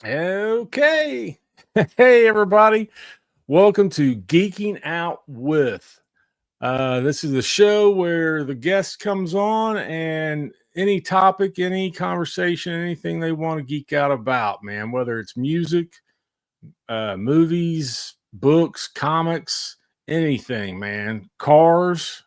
Okay. Hey, everybody. Welcome to Geeking Out with. This is the show where the guest comes on and any topic, any conversation, anything they want to geek out about, man, whether it's music, movies, books, comics, anything, man, cars.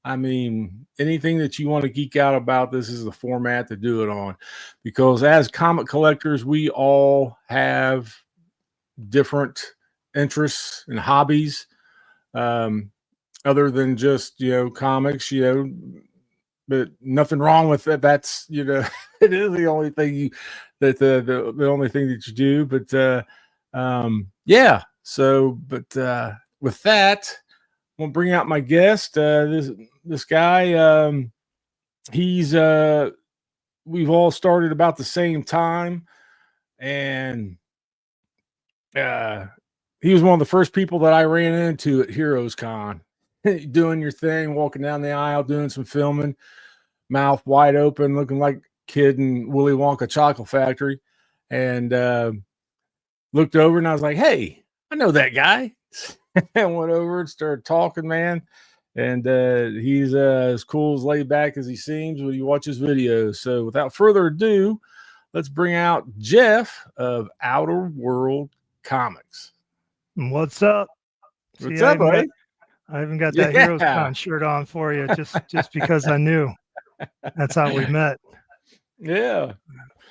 I mean, anything that you want to geek out about, this is the format to do it on. Because as comic collectors, we all have different interests and hobbies, um, other than just comics. But nothing wrong with that. That's it is the only thing you that the only thing that you do. But yeah. So, but with that, I'm gonna bring out my guest. This guy. He's we've all started about the same time, and uh, he was one of the first people that I ran into at Heroes Con, doing your thing, walking down the aisle, doing some filming, mouth wide open, looking like a kid in Willy Wonka Chocolate Factory, and looked over and I was like, "Hey, I know that guy." And went over and started talking, man. And he's as cool, as laid back as he seems when you watch his videos. So, without further ado, let's bring out Jeff of Outer World Comics. What's up? What's See, I up, even got buddy? I even got that Heroes Yeah, Con shirt on for you just because I knew that's how we met. yeah,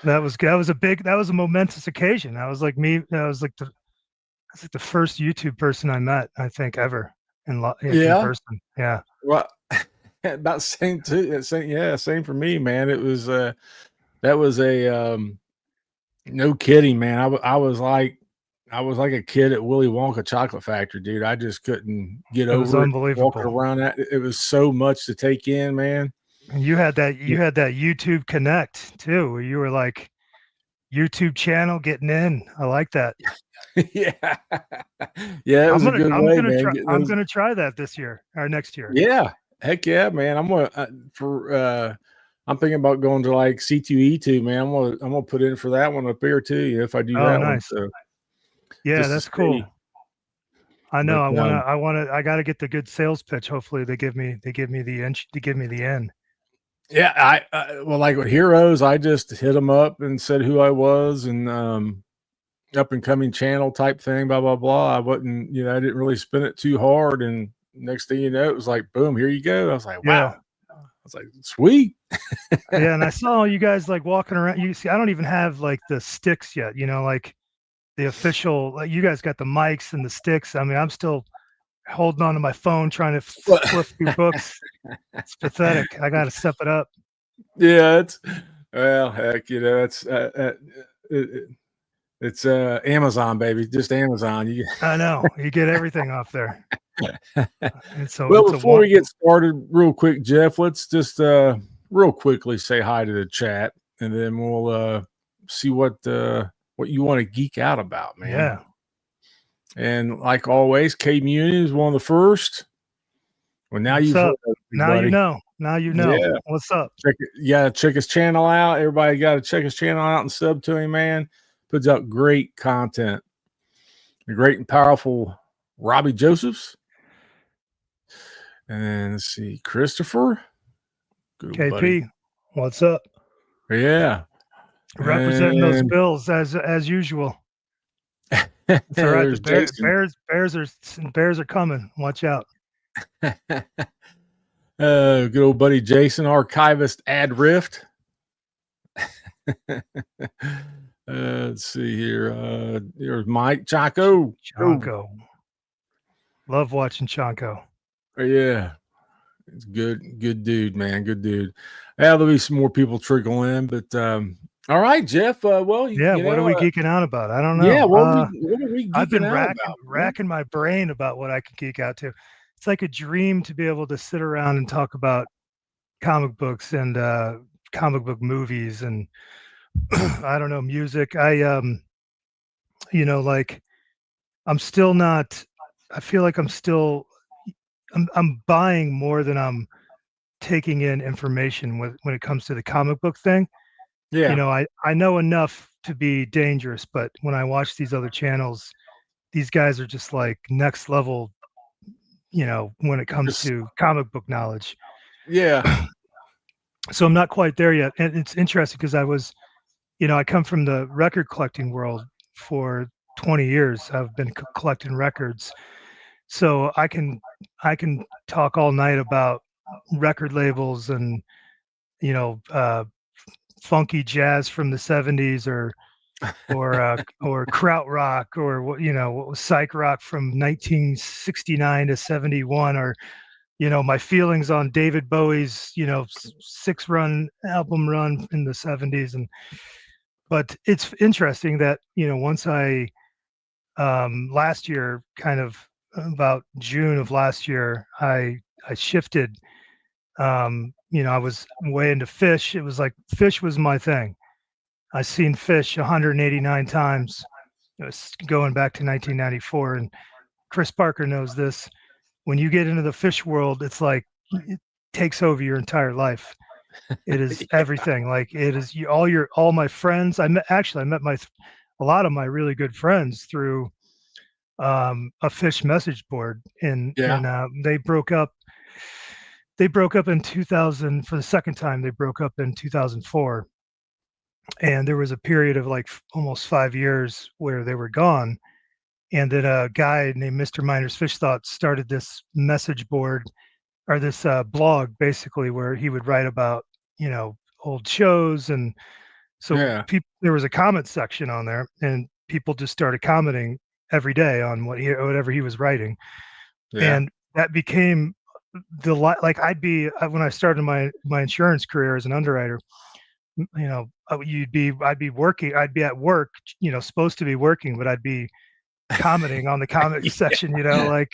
That was a momentous occasion. I was like the first YouTube person I met, I think, ever in yeah. person. Yeah. Well, about same too. Same, yeah, same for me, man. It was that was a no kidding, man. I was like a kid at Willy Wonka Chocolate Factory, dude. I just couldn't get It was over it. Walking unbelievable. around that, it was so much to take in, man. And you had that YouTube Connect too, where you were like YouTube channel getting in. I like that. Yeah, yeah, it was a good way, man. Getting I'm those, gonna try that this year or next year. yeah, heck yeah, man. I'm gonna for I'm thinking about going to like C2E2, man. I'm gonna put in for that one up there too. If I do Oh, that one, nice. so Yeah, just to that's cool. see. I know. But I gotta get the good sales pitch. Hopefully they give me the inch, they give me the end. yeah, well, like with Heroes, I just hit them up and said who I was and up and coming channel type thing, blah blah blah. I wasn't, I didn't really spin it too hard, and next thing you know, it was like boom, here you go. I was like, Yeah. wow. I was like, sweet. Yeah. And I saw you guys like walking around. You see, I don't even have like the sticks yet, like the official, like you guys got the mics and the sticks. I mean, I'm still holding on to my phone trying to Well, flip through books. It's pathetic. I got to step it up. yeah, it's well, heck, it's Amazon, baby, just Amazon. You I know. You get everything off there. well, It's a before one. we get started, real quick, Jeff, let's just real quickly say hi to the chat, and then we'll see what you want to geek out about, man. Yeah. And like always, K Muni is one of the first. Well, now What's you've heard up? of me, Now you buddy. know. Now you know. Yeah, What's up? you gotta check his channel out. Everybody got to check his channel out and sub to him, man. Puts out great content. The great and powerful Robbie Josephs. And let's see, Christopher. Good old buddy. KP. What's up? Yeah. Representing those And Bills as usual. It's all right. The there's Jason. Bears are coming. Watch out. Good old buddy Jason, archivist Ad Rift. Let's see here. There's Mike Chaco. Oh, Chonko. Love watching Chonko. yeah. It's good dude, man. Good dude. Yeah, there'll be some more people trickle in, but all right, Jeff. Well, Yeah, what are we geeking out about? I don't yeah, know. what are we I've geeking been out about, man? racking my brain about what I can geek out to. It's like a dream to be able to sit around and talk about comic books and comic book movies and I don't know, music. Like I'm still not. I feel like I'm buying more than I'm taking in information when it comes to the comic book thing. Yeah. I know enough to be dangerous, but when I watch these other channels, these guys are just like next level, when it comes Just to comic book knowledge. yeah. So I'm not quite there yet. And it's interesting because I come from the record collecting world for 20 years. I've been collecting records. So I can talk all night about record labels and, you know, uh, funky jazz from the 70s or krautrock or what was psych rock from 1969 to 71, or my feelings on David Bowie's 6 run album run in the 70s. But it's interesting that once I last year, kind of about June of last year, I shifted. I was way into Fish. It was like Fish was my thing. I seen Fish 189 times. It was going back to 1994, and Chris Parker knows this. When you get into the Fish world, it's like it takes over your entire life. It is everything. Like it is all my friends. I met a lot of my really good friends through a Fish message board, and Yeah. they broke up in 2000 for the second time. They broke up in 2004, and there was a period of like almost 5 years where they were gone. And then a guy named Mr. Miner's Fish Thoughts started this message board, or this blog, basically, where he would write about old shows. And so Yeah. there was a comment section on there, and people just started commenting every day on whatever he was writing. Yeah. And that became like when I started my insurance career as an underwriter, I'd be working, I'd be at work, supposed to be working, but I'd be commenting on the comics section, like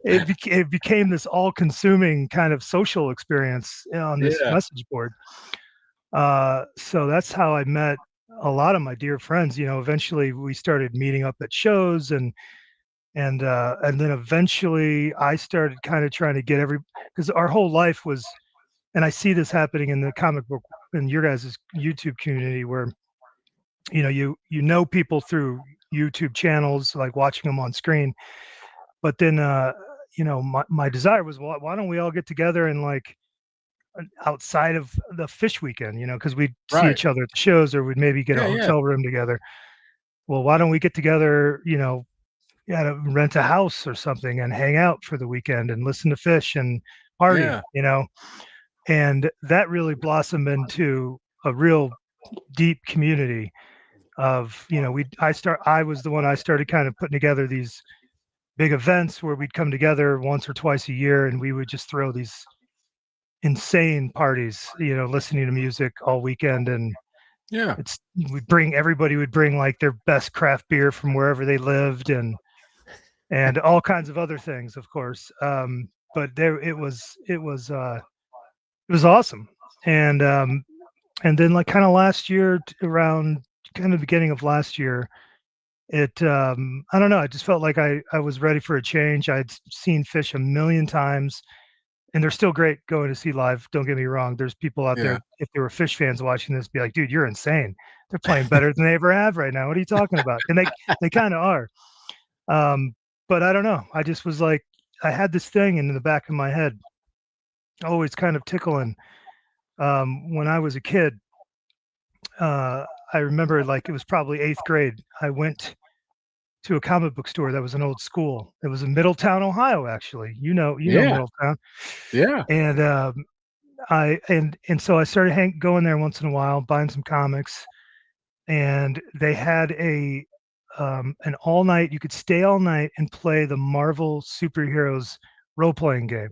it became this all-consuming kind of social experience on this Yeah. message board. So that's how I met a lot of my dear friends. Eventually we started meeting up at shows, and then eventually I started kind of trying to get because our whole life was, and I see this happening in the comic book in your guys' YouTube community, where people through YouTube channels, like watching them on screen. But then my desire was, well, why don't we all get together and like outside of the Fish weekend, because we'd see Right. each other at the shows, or we'd maybe get a Yeah. Yeah. hotel room together. Well, why don't we get together, to rent a house or something and hang out for the weekend and listen to Fish and party, Yeah. and that really blossomed into a real deep community of, I was the one, I started kind of putting together these big events where we'd come together once or twice a year, and we would just throw these insane parties, listening to music all weekend. And Yeah. everybody would bring like their best craft beer from wherever they lived, and all kinds of other things, of course. But it was awesome. And then, like, kind of last year, around kind of beginning of last year, I don't know, I just felt like I was ready for a change. I'd seen Fish a million times, and they're still great going to see live. Don't get me wrong. There's people out Yeah. there, if they were Fish fans watching this, be like, dude, you're insane. They're playing better than they ever have right now. What are you talking about? And they kind of are. Um, but I don't know. I just was like, I had this thing in the back of my head, always kind of tickling. When I was a kid, I remember, like, it was probably 8th grade. I went to a comic book store that was an old school. It was in Middletown, Ohio, actually. You know Yeah. Middletown. Yeah. And so I started going there once in a while, buying some comics, and they had an all night. You could stay all night and play the Marvel superheroes role playing game.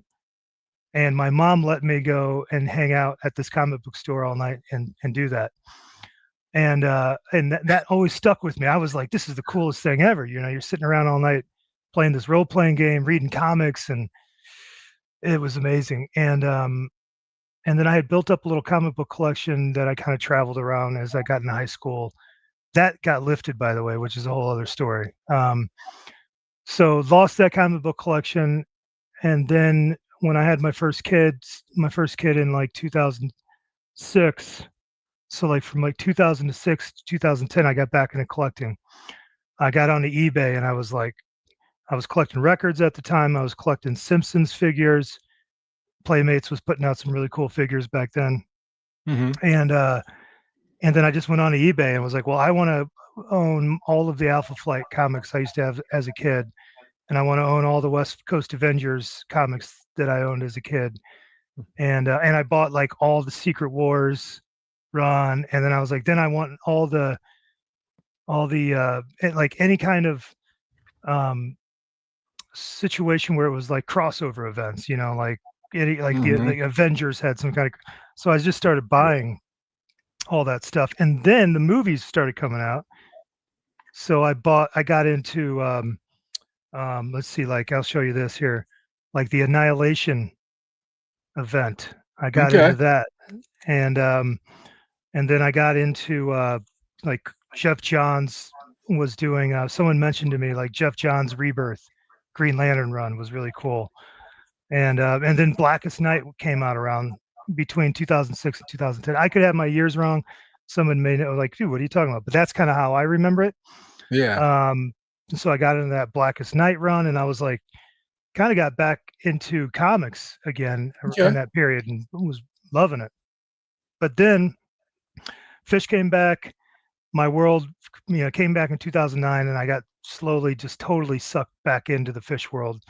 And my mom let me go and hang out at this comic book store all night and do that. And that always stuck with me. I was like, this is the coolest thing ever. You're sitting around all night playing this role playing game, reading comics, and it was amazing. And then I had built up a little comic book collection that I kind of traveled around as I got into high school. That got lifted, by the way, which is a whole other story. So lost that comic book collection, and then when I had my first kid in like 2006, So like from like 2006 to 2010, I got back into collecting. I got onto eBay and I was collecting records at the time. I was collecting Simpsons figures. Playmates was putting out some really cool figures back then. Hmm. And and then I just went on to eBay and was like, well, I want to own all of the Alpha Flight comics I used to have as a kid, and I want to own all the West Coast Avengers comics that I owned as a kid. And I bought like all the Secret Wars run, and then I was like, then I want all the like any kind of um situation where it was like crossover events, like any like Hmm. the Avengers had some kind of. So I just started Yeah. buying all that stuff, and then the movies started coming out. So I got into let's see, like I'll show you this here, like the Annihilation event. I got Okay. into that, and and then I got into like Jeff Johns was doing. Someone mentioned to me like Jeff Johns' Rebirth Green Lantern run was really cool, and then Blackest Night came out around between 2006 and 2010. I could have my years wrong. Someone may know, like, dude, what are you talking about? But that's kind of how I remember it. Yeah. Um, so I got into that Blackest Night run, and I was like, kind of got back into comics again in Okay. that period, and was loving it. But then Fish came back. My world, came back in 2009, and I got slowly just totally sucked back into the Fish world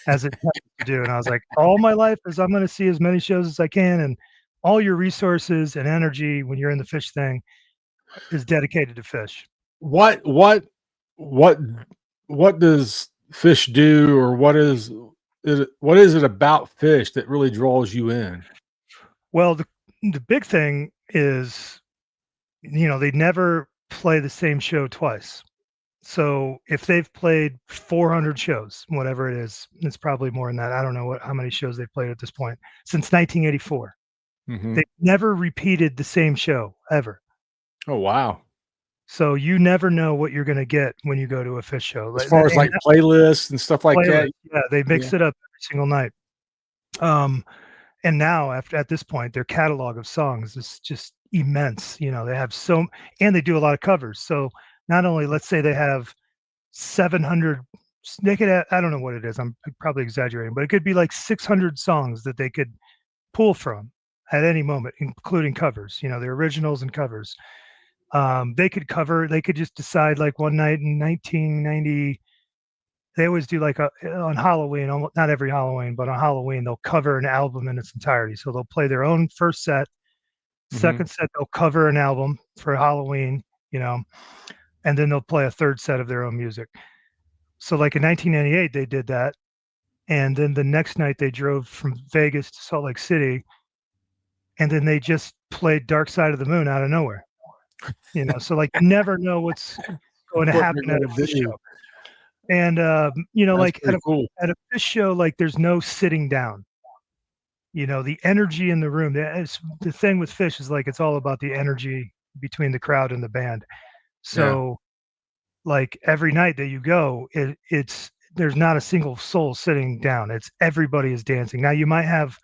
as it tends to do. And I was like, all my life is I'm going to see as many shows as I can, and all your resources and energy when you're in the Fish thing is dedicated to Fish. What what what what does fish do, or what is it about fish that really draws you in? Well, the big thing is, they never play the same show twice. So if they've played 400 shows, whatever it is, it's probably more than that. I don't know how many shows they've played at this point since 1984. Hmm. They've never repeated the same show ever. Oh wow. So you never know what you're going to get when you go to a Fish show. As far as And like playlists and stuff like playlist, that. yeah, they Yeah. mix it up every single night. Um, and now after at this point, their catalog of songs is just immense. They have and they do a lot of covers. So not only, let's say they have 700, they could have, I don't know what it is. I'm probably exaggerating, but it could be like 600 songs that they could pull from at any moment, including covers, their originals and covers. They could just decide like one night in 1990, they always do like on Halloween, almost not every Halloween, but on Halloween, they'll cover an album in its entirety. So they'll play their own first set, Hmm. second set, they'll cover an album for Halloween, you know, and then they'll play a third set of their own music. So like in 1998, they did that. And then the next night they drove from Vegas to Salt Lake City, and then they just played Dark Side of the Moon out of nowhere. So like you never know what's going to What they're happen at a gonna Fish do. show. And That's like pretty cool. at a Fish show, like there's no sitting down. The energy in the room. The thing with Fish is like it's all about the energy between the crowd and the band. Yeah. So like every night that you go, it's there's not a single soul sitting down. It's everybody is dancing. Now you might have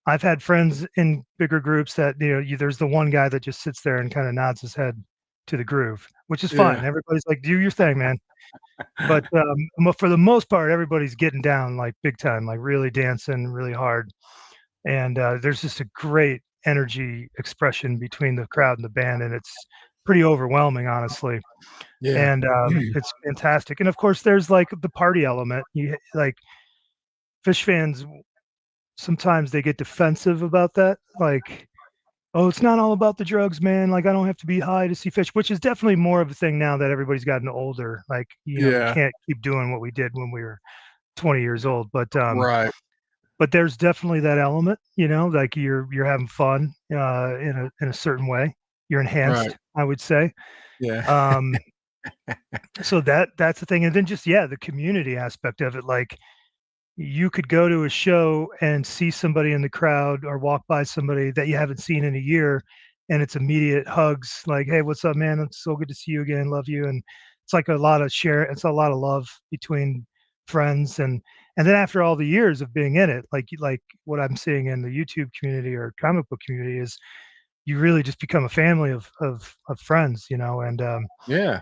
I've had friends in bigger groups that there's the one guy that just sits there and kind of nods his head to the groove, which is Yeah. fine. Everybody's like, do your thing, man. But for the most part, everybody's getting down like big time, like really dancing really hard. And there's just a great energy expression between the crowd and the band, and it's pretty overwhelming, honestly. Yeah. And it's fantastic. And of course, there's like the party element. You like Fish fans sometimes they get defensive about that, like, oh, it's not all about the drugs, man. Like, I don't have to be high to see Fish, which is definitely more of a thing now that everybody's gotten older. Like, we Yeah. can't keep doing what we did when we were 20 years old. Right. But there's definitely that element, like you're having fun in a certain way. You're Right. enhanced, I would say. Yeah. Um, so that's the thing. And then just the community aspect of it, like you could go to a show and see somebody in the crowd or walk by somebody that you haven't seen in a year, and it's immediate hugs like, hey, what's up, man? It's so good to see you again, love you. And it's like it's a lot of love between friends. And then after all the years of being in it, like what I'm seeing in the YouTube community or comic book community is you really just become a family of friends, you know, Yeah.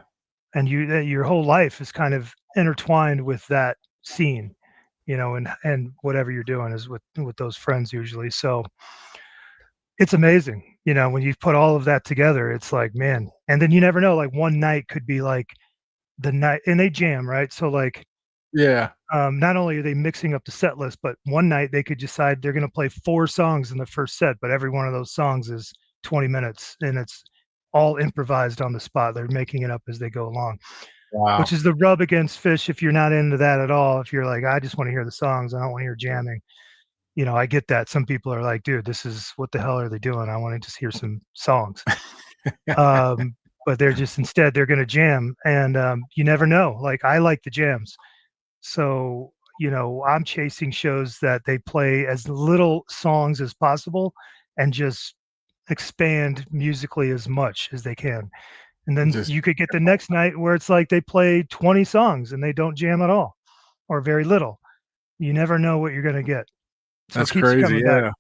and your whole life is kind of intertwined with that scene, you know, and whatever you're doing is with those friends usually. So it's amazing, you know, when you put all of that together, it's like, man, and then you never know, like one night could be like the night, and they jam, right? So like, Yeah. not only are they mixing up the set list, but one night they could decide they're going to play 4 songs in the first set, but every one of those songs is 20 minutes and it's all improvised on the spot. They're making it up as they go along, which Wow. is the rub against Fish if you're not into that at all. If you're like, I just want to hear the songs, I don't want to hear jamming. You know, I get that. Some people are like, dude, this is what the hell are they doing? I want to just hear some songs. Um, but they're just instead they're going to jam, and you never know. Like I like the jams, so you know I'm chasing shows that they play as little songs as possible, and just expand musically as much as they can. And then Just you could get the next night where it's like they play 20 songs and they don't jam at all or very little. You never know what you're going to get. So it that's keeps you crazy. coming back, Yeah.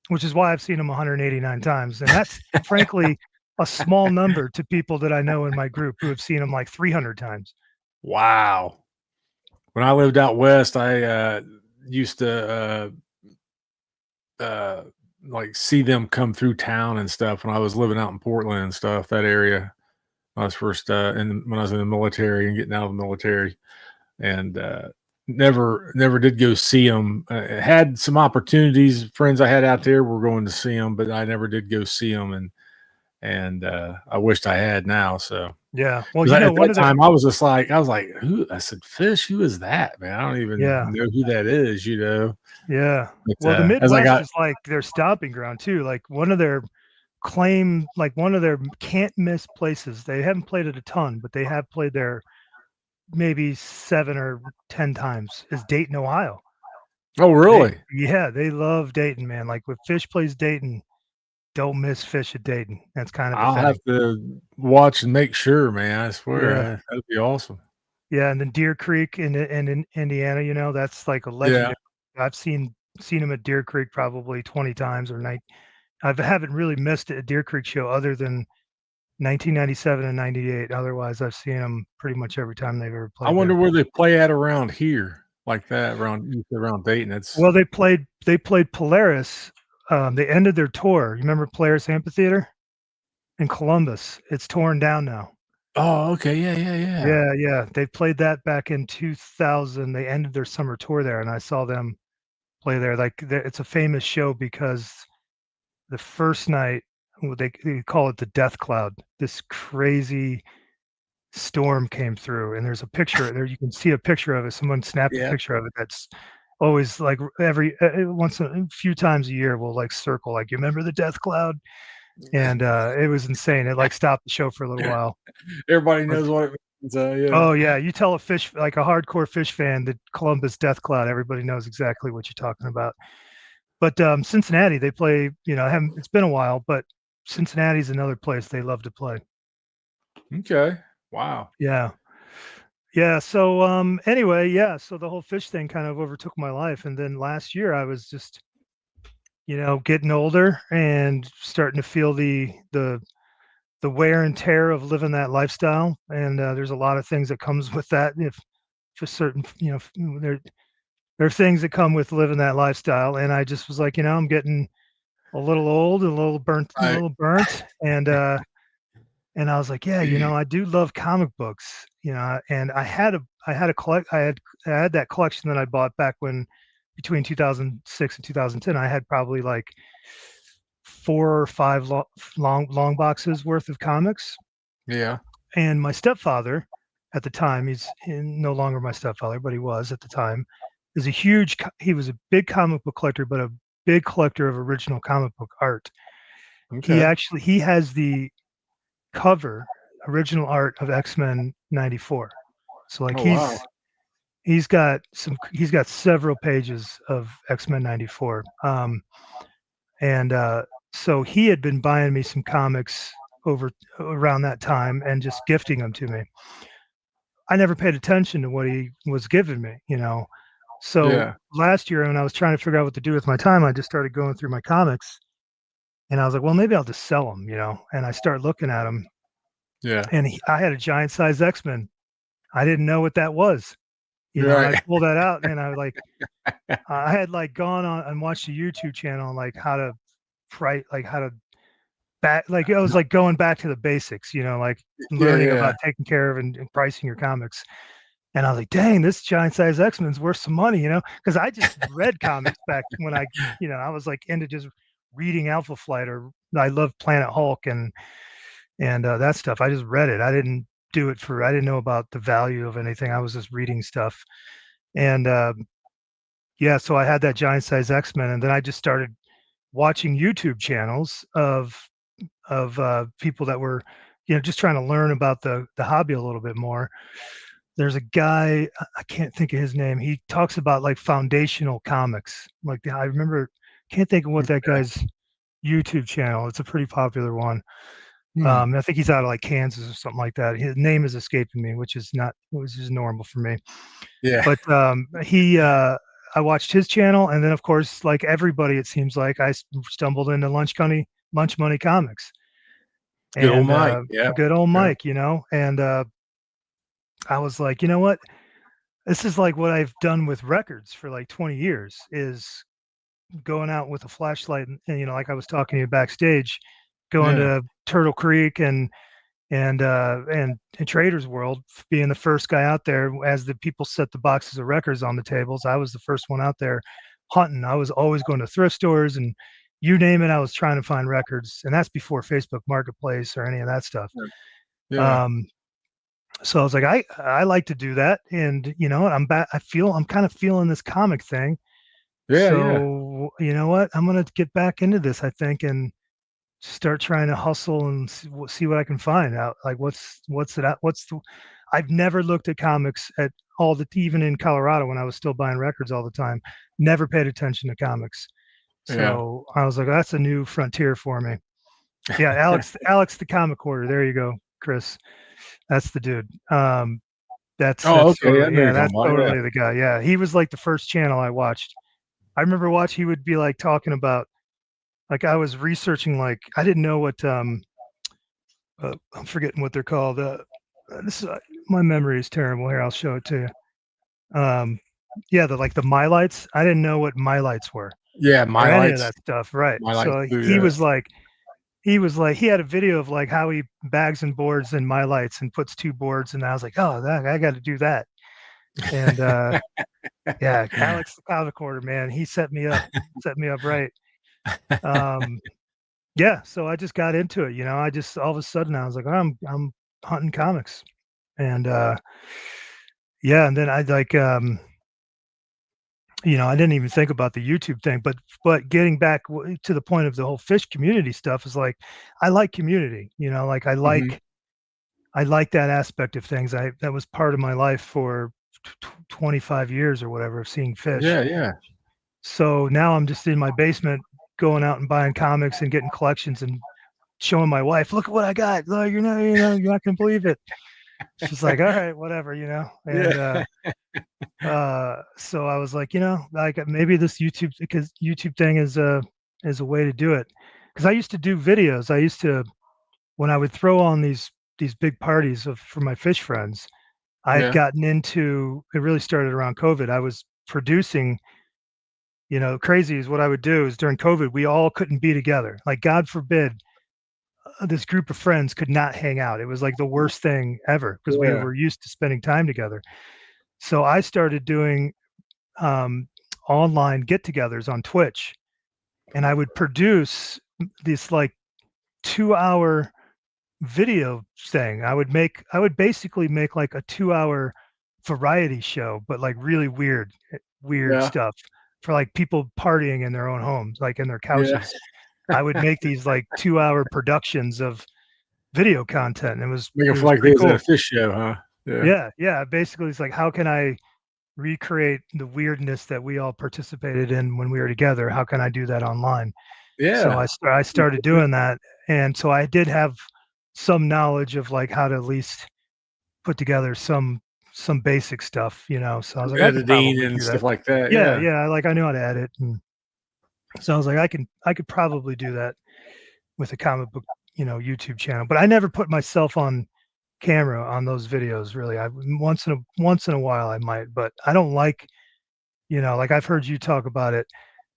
which is why I've seen them 189 times. And that's frankly a small number to people that I know in my group who have seen them like 300 times. Wow. When I lived out west, I used to uh, like see them come through town and stuff when I was living out in Portland and stuff, that area. When I was first when I was in the military and getting out of the military, and never did go see them. Had some opportunities. Friends I had out there were going to see them, but I never did go see them, and I wished I had now. So Yeah. Well, 'cause you know, at one that of the, time I was like, who? I said, Fish. Who is that, man? I don't even yeah, know who that is. You know. yeah. But Well, the as I Midwest got is like their stomping ground too. Like one of their claim, like one of their can't miss places. They haven't played it a ton, but they have played there maybe 7 or 10 times is Dayton, Ohio. oh They, really? yeah, they love Dayton, man. Like when Fish plays Dayton, don't miss Fish at Dayton. That's kind of a I'll thing. have to watch and make sure, man. I swear Yeah. that'd be awesome. Yeah, and then Deer Creek in Indiana, you know, that's like a Yeah. legendary. I've seen him at Deer Creek probably 20 times or night. I haven't really missed a Deer Creek show other than 1997 and 98. Otherwise, I've seen them pretty much every time they've ever I played wonder there. where they play at around here, like that around you said around Dayton. It's Well, they played Polaris. They ended their tour. You remember Polaris Amphitheater in Columbus? It's torn down now. oh, okay, yeah, yeah, yeah. Yeah, yeah. They played that back in 2000. They ended their summer tour there, and I saw them play there. Like it's a famous show because the first night they call it the Death Cloud. This crazy storm came through, and there's a picture there. You can see a picture of it. Someone snapped a Yeah. picture of it. That's always like every once a few times a year we'll like circle like you remember the Death Cloud, and it was insane. It like stopped the show for a little while. Everybody But knows what it means. Yeah. oh yeah, you tell a fish like a hardcore fish fan that Columbus Death Cloud, everybody knows exactly what you're talking about. But Cincinnati, they play. You know, haven't it's been a while, but Cincinnati's another place they love to play. Okay. Wow. Yeah, yeah. So anyway, yeah. So the whole fish thing kind of overtook my life, and then last year I was just getting older and starting to feel the wear and tear of living that lifestyle, and there's a lot of things that comes with that. If for certain, there are things that come with living that lifestyle, and I just was like, I'm getting a little old, Right. a little burnt, and I was like, yeah, I do love comic books, and I had that collection that I bought back when between 2006 and 2010, I had probably like 4 or 5 long boxes worth of comics. Yeah. And my stepfather, at the time, no longer my stepfather, but he was at the time, he was a big comic book collector, but a big collector of original comic book art. Okay. He has the cover original art of X-Men 94. So like Oh wow. he's got several pages of X-Men 94. And so he had been buying me some comics over around that time and just gifting them to me. I never paid attention to what he was giving me. So Yeah. last year when I was trying to figure out what to do with my time, I just started going through my comics And I was like, well, maybe I'll just sell them, And I start looking at them, Yeah. and I had a giant size X-Men. I didn't know what that was, and I Right. pulled that out, and I had like gone on and watched a YouTube channel on like how to price, like how to back, like it was like going back to the basics, like Yeah, learning yeah. about taking care of and pricing your comics. And I was like, dang, this giant size X-Men's worth some money, because I just read comics back when I was like into just reading Alpha Flight, or I loved Planet Hulk and that stuff. I just read it. I didn't do it I didn't know about the value of anything. I was just reading stuff. And yeah, so I had that giant size X-Men, and then I just started watching YouTube channels of people that were, just trying to learn about the hobby a little bit more. There's a guy, I can't think of his name. He talks about like foundational comics. Like I remember, can't think of what that Okay. guy's YouTube channel. It's a pretty popular one. Hmm. I think he's out of like Kansas or something like that. His name is escaping me, which is normal for me. Yeah. But I watched his channel, and then of course, like everybody, it seems like I stumbled into Lunch Money Comics, Good old and Mike. Yeah. good old Yeah. Mike, and I was like, you know what? This is like what I've done with records for like 20 years is going out with a flashlight and like I was talking to you backstage, going Yeah. to Turtle Creek and Trader's World, being the first guy out there as the people set the boxes of records on the tables. I was the first one out there hunting. I was always going to thrift stores and you name it, I was trying to find records, and that's before Facebook Marketplace or any of that stuff. Yeah. Um, so I was like, I like to do that, and I'm back. I'm kind of feeling this comic thing. Yeah. Yeah. So you know what? I'm gonna get back into this, I think, and start trying to hustle and see what I can find out. Like what's it at? I've never looked at comics at all, even in Colorado when I was still buying records all the time. Never paid attention to comics. Yeah. So I was like, that's a new frontier for me. Yeah, Alex the comic hoarder. There you go, Chris. That's the dude. Oh, That's okay. I totally, know yeah, you're that's talking about. Yeah. totally the guy. Yeah, he was like the first channel I watched. I remember he would be like talking about, like I was researching, like I didn't know what I'm forgetting what they're called. This my memory is terrible. Here, I'll show it to you. Yeah, the mylights. I didn't know what mylights were Yeah. or My any of lights. that stuff. Right. My lights So too. Yeah. he had a video of like how he bags and boards in mylights and puts two boards, and I was like, oh, I got to do that. And yeah, Alex the comic order, man, he set me up right. Um, yeah, so I just got into it. I just all of a sudden I was like, I'm hunting comics, and yeah, and then I like I didn't even think about the YouTube thing, but getting back to the point of the whole fish community stuff is like, I like community. Like Hmm. I like that aspect of things. That was part of my life for 25 years or whatever, of seeing fish. Yeah. Yeah. So now I'm just in my basement going out and buying comics and getting collections and showing my wife, look at what I got. Look, you're not gonna believe it. She's like, all right, whatever, And Yeah. so I was like, like maybe this YouTube thing is a way to do it. Because I used to do videos. I used to, when I would throw on these big parties for my fish friends, I had Yeah. gotten into it. Really started around COVID. I was producing. Crazy is what I would do is during COVID, we all couldn't be together. Like, God forbid, this group of friends could not hang out. It was like the worst thing ever because we Yeah. were used to spending time together. So I started doing um, online get-togethers on Twitch, and I would produce this like 2-hour video thing. I would basically make like a 2-hour variety show, but like really weird Yeah. stuff for like people partying in their own homes, like in their Yeah. couches. I would make these like 2-hour productions of video content. And Make it it feel was like pretty this at a cool. fish show, huh? Yeah. Yeah, yeah. Basically, it's like, how can I recreate the weirdness that we all participated in when we were together? How can I do that online? So Yeah. I started doing that, and so I did have some knowledge of like how to at least put together some basic stuff. So I was Some like, I could editing probably and do that. stuff like that. Yeah, Yeah. yeah. Like I knew how to edit, and so I was like, I could probably do that. with a comic book, YouTube channel. But I never put myself on camera on those videos. Really, I once in a while I might, but I don't like, like I've heard you talk about it.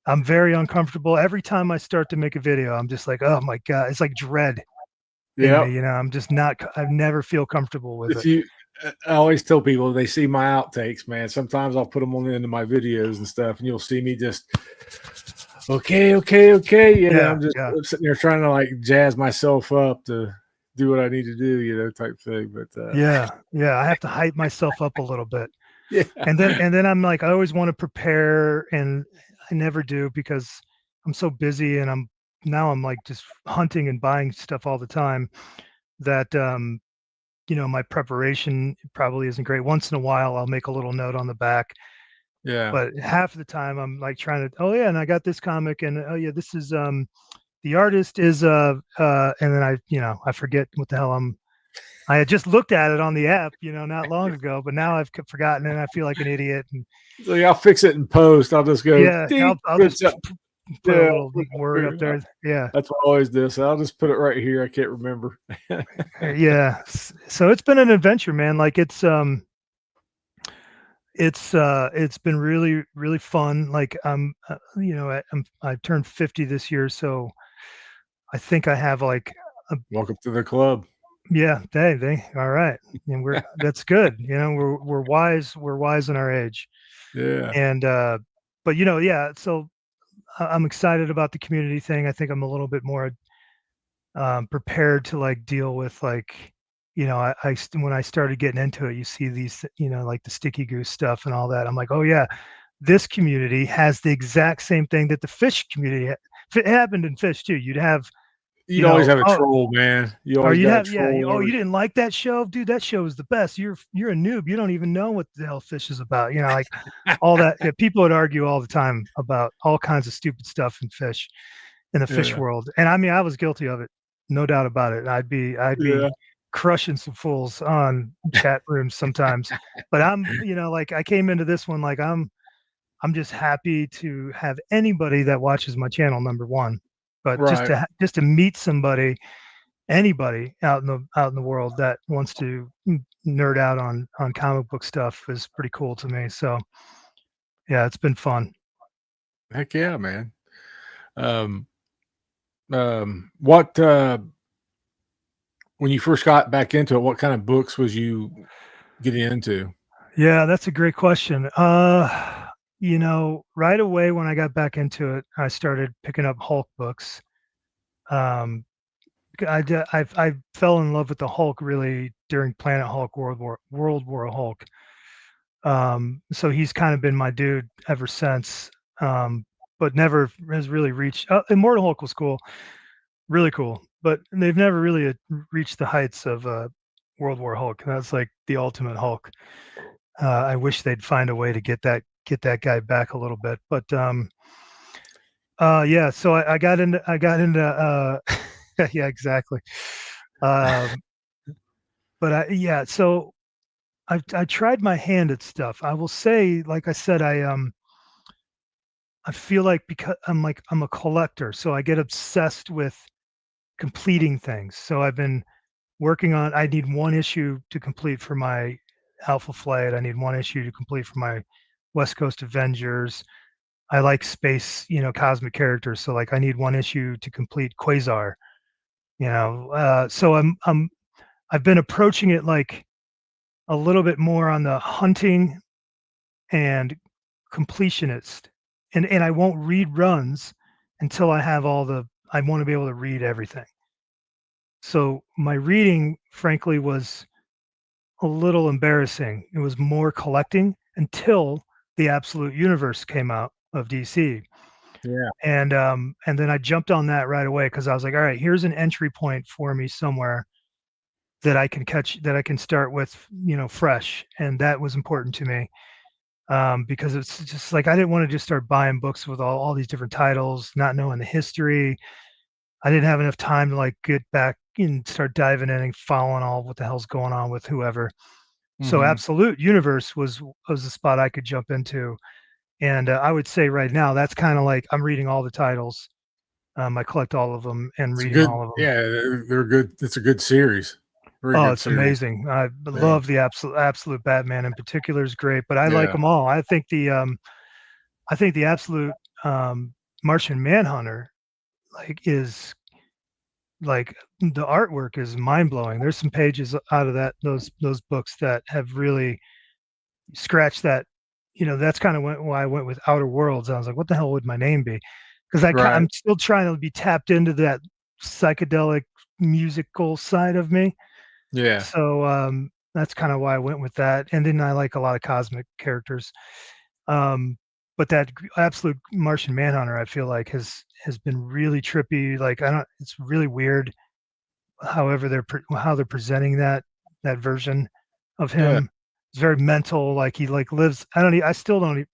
I'm very uncomfortable every time I start to make a video. I'm just like, oh my god, it's like dread in Yep. me. I'm just not. I never feel comfortable with If it. you, I always tell people they see my outtakes, man. Sometimes I'll put them on the end of my videos and stuff, and you'll see me just okay. Yeah, I'm just yeah, sitting there trying to like jazz myself up to do what I need to do, type thing. But yeah. I have to hype myself up a little bit, yeah, and then I'm like, I always want to prepare, and I never do because I'm so busy, and I'm like just hunting and buying stuff all the time that my preparation probably isn't great. Once in a while, I'll make a little note on the back, yeah. but half of the time I'm like trying to, oh yeah, and I got this comic, and oh yeah, this is the artist is and then I forget what the hell I had just looked at it on the app, not long ago, but now I've forgotten and I feel like an idiot. And So yeah, I'll fix it in post. I'll just go yeah, ding. I'll just It's up. put a Yeah, little word up there. Yeah. that's what I always do. So I'll just put it right here. I can't remember. Yeah. So it's been an adventure, man. Like it's been really really fun. Like I turned 50 this year, so I think I have like a, Welcome to the club. yeah, they all right. And that's good. We're wise in our age. Yeah, And but yeah, so I'm excited about the community thing. I think I'm a little bit more prepared to like deal with like, when I started getting into it, you see these, like the sticky goose stuff and all that. I'm like, oh yeah, this community has the exact same thing that the fish community it happened in fish too. You'd have, you'd always have a oh, troll, man. You or always you'd got a have, yeah, troll. oh, you didn't like that show, dude? That show is the best. You're a noob. You don't even know what the hell fish is about. Like all that. Yeah, people would argue all the time about all kinds of stupid stuff in fish, in the fish Yeah, world. And I mean, I was guilty of it, no doubt about it. I'd be yeah, crushing some fools on chat rooms sometimes. But like I came into this one like I'm just happy to have anybody that watches my channel, number one. But right. just to meet somebody, anybody out in the world that wants to nerd out on comic book stuff is pretty cool to me. So yeah, it's been fun. Heck yeah, man. Um, what when you first got back into it, what kind of books was you getting into? Yeah, that's a great question. Right away when I got back into it, I started picking up Hulk books. Um, I fell in love with the Hulk really during Planet Hulk, World War Hulk. So he's kind of been my dude ever since. Um, but never has really reached. Immortal Hulk was cool, really cool, but they've never really reached the heights of World War Hulk. That's like the ultimate Hulk. I wish they'd find a way to get that guy back a little bit. But yeah, so I got into yeah, exactly. Um, but yeah, so I tried my hand at stuff. I will say, like I said, I feel like because I'm a collector, so I get obsessed with completing things. So I've been working on. I need one issue to complete for my Alpha Flight. I need one issue to complete for my West Coast Avengers. I like space, cosmic characters. So like I need one issue to complete Quasar. So I've been approaching it like a little bit more on the hunting and completionist, and I won't read runs until I have all the. I want to be able to read everything. So my reading, frankly, was a little embarrassing. It was more collecting until the Absolute Universe came out of DC. Yeah, And then I jumped on that right away because I was like, all right, here's an entry point for me somewhere that I can catch, that I can start with, fresh. And that was important to me, because it's just like I didn't want to just start buying books with all these different titles, not knowing the history. I didn't have enough time to like get back and start diving in and following all what the hell's going on with whoever. So hmm, Absolute Universe was the spot I could jump into. And I would say right now that's kind of like I'm reading all the titles. I collect all of them and It's a reading good, all of them. yeah, they're good. It's a good series. Very Oh, good it's series. amazing. I Yeah. love the absolute Batman in particular is great, but I like Yeah. them all. I think the absolute Martian Manhunter is like the artwork is mind blowing. There's some pages out of those books that have really scratched that. That's kind of why I went with Outer Worlds. I was like, what the hell would my name be? Because Right. I'm still trying to be tapped into that psychedelic musical side of me. Yeah. So that's kind of why I went with that. And then I like a lot of cosmic characters. Um, but that absolute Martian Manhunter, I feel like has been really trippy. Like I don't, it's really weird. However, how they're presenting that version of Yeah. him. It's very mental. Like he like lives. I still don't.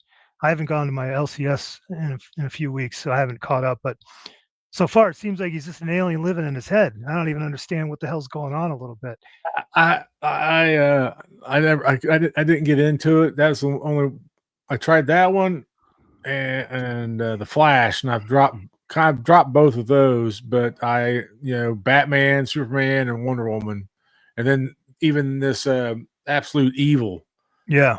I haven't gone to my LCS in a few weeks, so I haven't caught up. But so far, it seems like he's just an alien living in his head. I don't even understand what the hell's going on a little bit. I never I didn't get into it. That's the only I tried that one and the Flash, and I've dropped both of those. But Batman, Superman, and Wonder Woman, and then even this Absolute Evil, Yeah,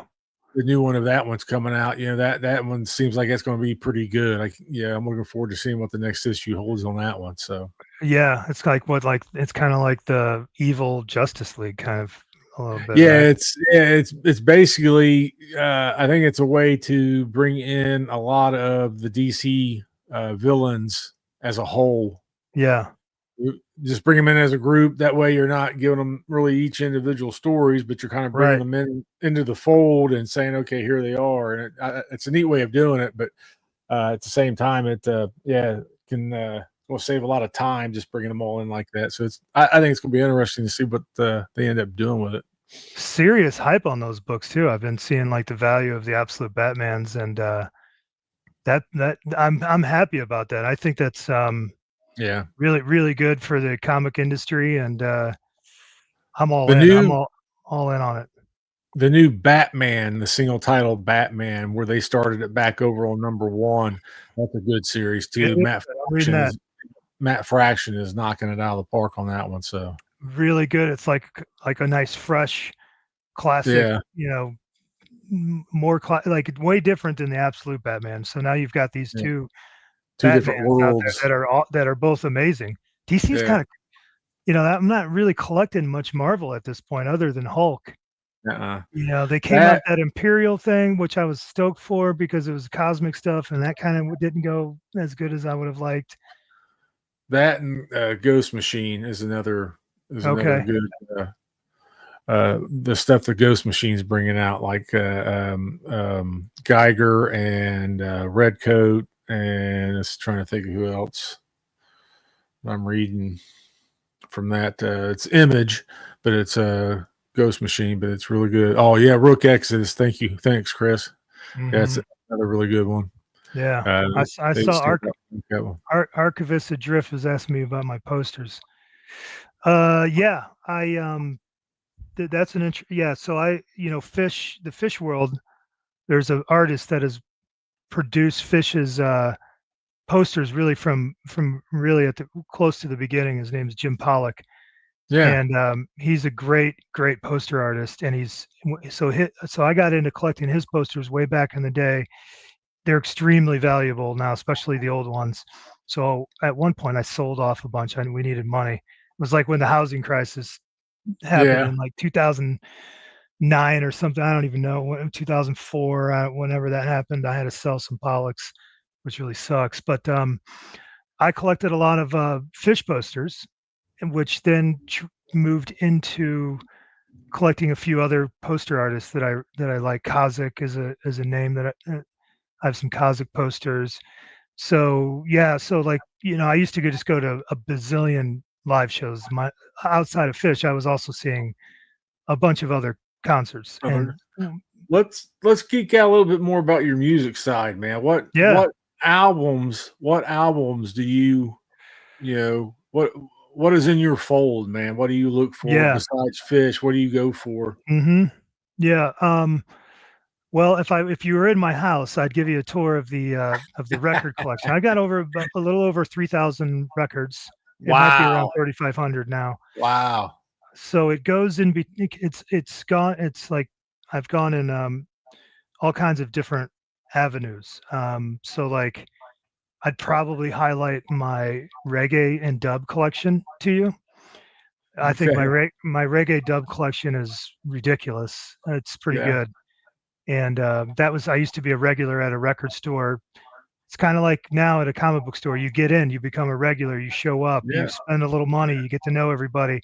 the new one of that one's coming out. That one seems like it's going to be pretty good. I'm looking forward to seeing what the next issue holds on that one. So yeah. It's kind of like the evil Justice League, kind of a little bit, yeah, right? it's basically I think it's a way to bring in a lot of the DC villains as a whole. Yeah, Just bring them in as a group. That way, you're not giving them really each individual stories, but you're kind of bringing right. them into the fold and saying, "Okay, here they are." And it's a neat way of doing it, but at the same time, it can will save a lot of time just bringing them all in like that. So I think it's going to be interesting to see what they end up doing with it. Serious hype on those books too. I've been seeing like the value of the absolute Batmans, and that I'm happy about that. I think that's Yeah. really really good for the comic industry, and I'm all The in. I'm new all in on it. the new Batman, the single titled Batman, where they started it back over on number one. That's a good series It too. is good. I'm reading that. Matt Fraction is knocking it out of the park on that one. So Really good. It's like a nice fresh classic. yeah, More like way different than the absolute Batman. So now you've got these yeah. two Two Batmans different out there worlds. that are both amazing. DC's Yeah. kind of I'm not really collecting much Marvel at this point other than Hulk. Uh-uh. They came out That that Imperial thing, which I was stoked for because it was cosmic stuff, and that kind of didn't go as good as I would have liked. that and Ghost Machine is another Okay. good the stuff the Ghost Machine's bringing out, like Geiger and Redcoat, and it's trying to think of who else I'm reading from that. It's Image, but it's a Ghost Machine, but it's really good. Oh yeah, Rook Exodus. Thank you, thanks, Chris. Yeah, it's Hmm. another really good one. Yeah. Uh, I they saw start out with that one. Archivist Adrift was asking me about my posters. Yeah, that's yeah. So the fish world. There's an artist that has produced Fish's posters really from really at the close to the beginning. His name's Jim Pollock, Yeah, and he's a great poster artist. And so I got into collecting his posters way back in the day. They're extremely valuable now, especially the old ones. So at one point, I sold off a bunch. We needed money. It was like when the housing crisis happened yeah. in like 2009 or something. I don't even know, 2004, whenever that happened. I had to sell some Pollocks, which really sucks. But I collected a lot of fish posters, which then moved into collecting a few other poster artists that I like. Kazik is a name that I have some Kazakh posters. So yeah, so like I used to just go to a bazillion live shows. My outside of Fish, I was also seeing a bunch of other concerts, and Other let's geek out a little bit more about your music side, man. yeah, What albums do you know what is in your fold, man? What do you look for yeah, besides Fish? What do you go for? hmm yeah. Well, if you were in my house, I'd give you a tour of the record collection. I got a little over 3,000 records. It might be around Wow. 3,500 now. Wow. So it goes in. It's gone. It's like I've gone in all kinds of different avenues. So like I'd probably highlight my reggae and dub collection to you. I think Okay. my reggae dub collection is ridiculous. It's pretty Yeah. good. And that was I used to be a regular at a record store. It's kind of like now at a comic book store. You get in, you become a regular, you show up, Yeah. you spend a little money, you get to know everybody.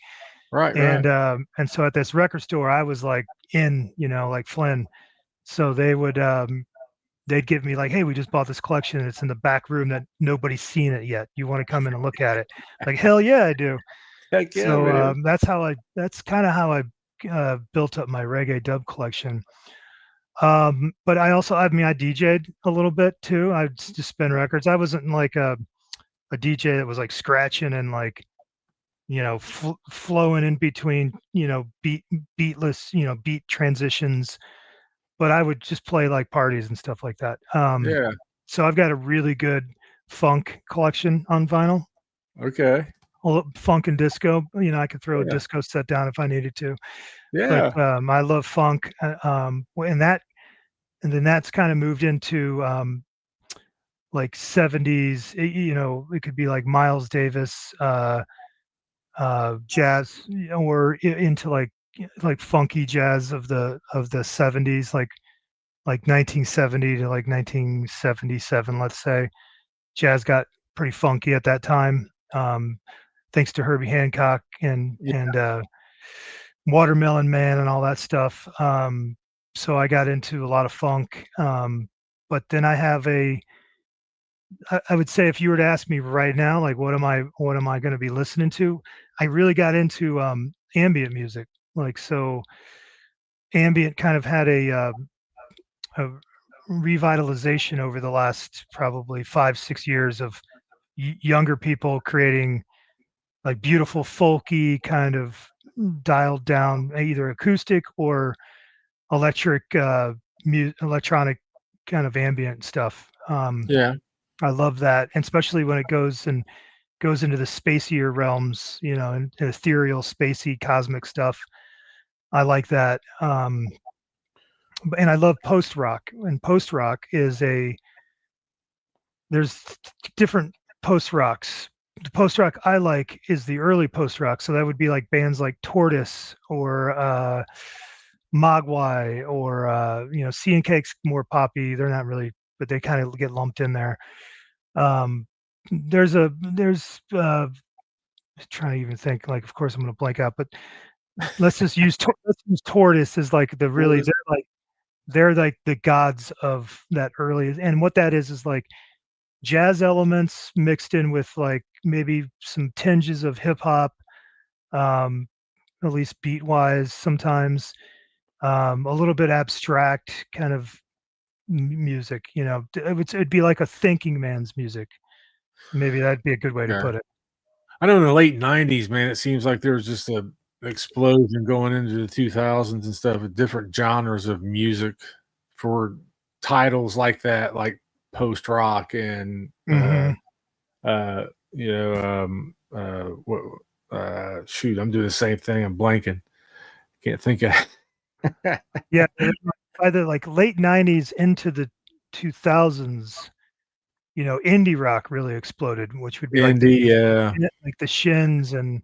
Right. Right. And so at this record store, I was like in, like Flynn. So they'd give me like, hey, we just bought this collection. It's in the back room that nobody's seen it yet. You want to come in and look at it? Like hell yeah, I do. Heck yeah, So man. that's kind of how I built up my reggae dub collection. But I mean, I DJ'd a little bit too. I just spin records. I wasn't like a DJ that was like scratching and like, flowing in between, beatless, beat transitions. But I would just play like parties and stuff like that. Yeah. So I've got a really good funk collection on vinyl, Okay. funk and disco. I could throw a Yeah. disco set down if I needed to. But Yeah. I love funk, and then that's kind of moved into like 70s. It could be like Miles Davis, jazz, or into like funky jazz of the 70s, like 1970 to like 1977, let's say. Jazz got pretty funky at that time, thanks to Herbie Hancock Yeah. and Watermelon Man and all that stuff. So I got into a lot of funk. But then I would say if you were to ask me right now, like what am I going to be listening to? I really got into ambient music. Like so, ambient kind of had a revitalization over the last probably 5 6 years of younger people creating like beautiful folky kind of dialed down either acoustic or electric electronic kind of ambient stuff. Yeah. I love that, and especially when it goes into the spacier realms, and ethereal, spacey, cosmic stuff. I like that. And I love post rock. And post rock is there's different post rocks. The post rock I like is the early post rock. So that would be like bands like Tortoise or Mogwai or Sea and Cake's more poppy. They're not really, but they kind of get lumped in there. Um, there's trying to even think, like, of course I'm going to blank out, but let's use Tortoise as like What is they're like the gods of that early. And what that is like jazz elements mixed in with like maybe some tinges of hip hop, um, at least beat wise sometimes, a little bit abstract kind of music. It'd be like a thinking man's music. Maybe that'd be a good way to yeah. put it. I know in the late 90s, man, it seems like there was just a explosion going into the 2000s and stuff with different genres of music for titles like that, like post rock and Hmm. uh what shoot, I'm doing the same thing. I'm blanking. Can't think of Yeah, by the like late '90s into the 2000s, indie rock really exploded, which would be indie, yeah. like the Shins and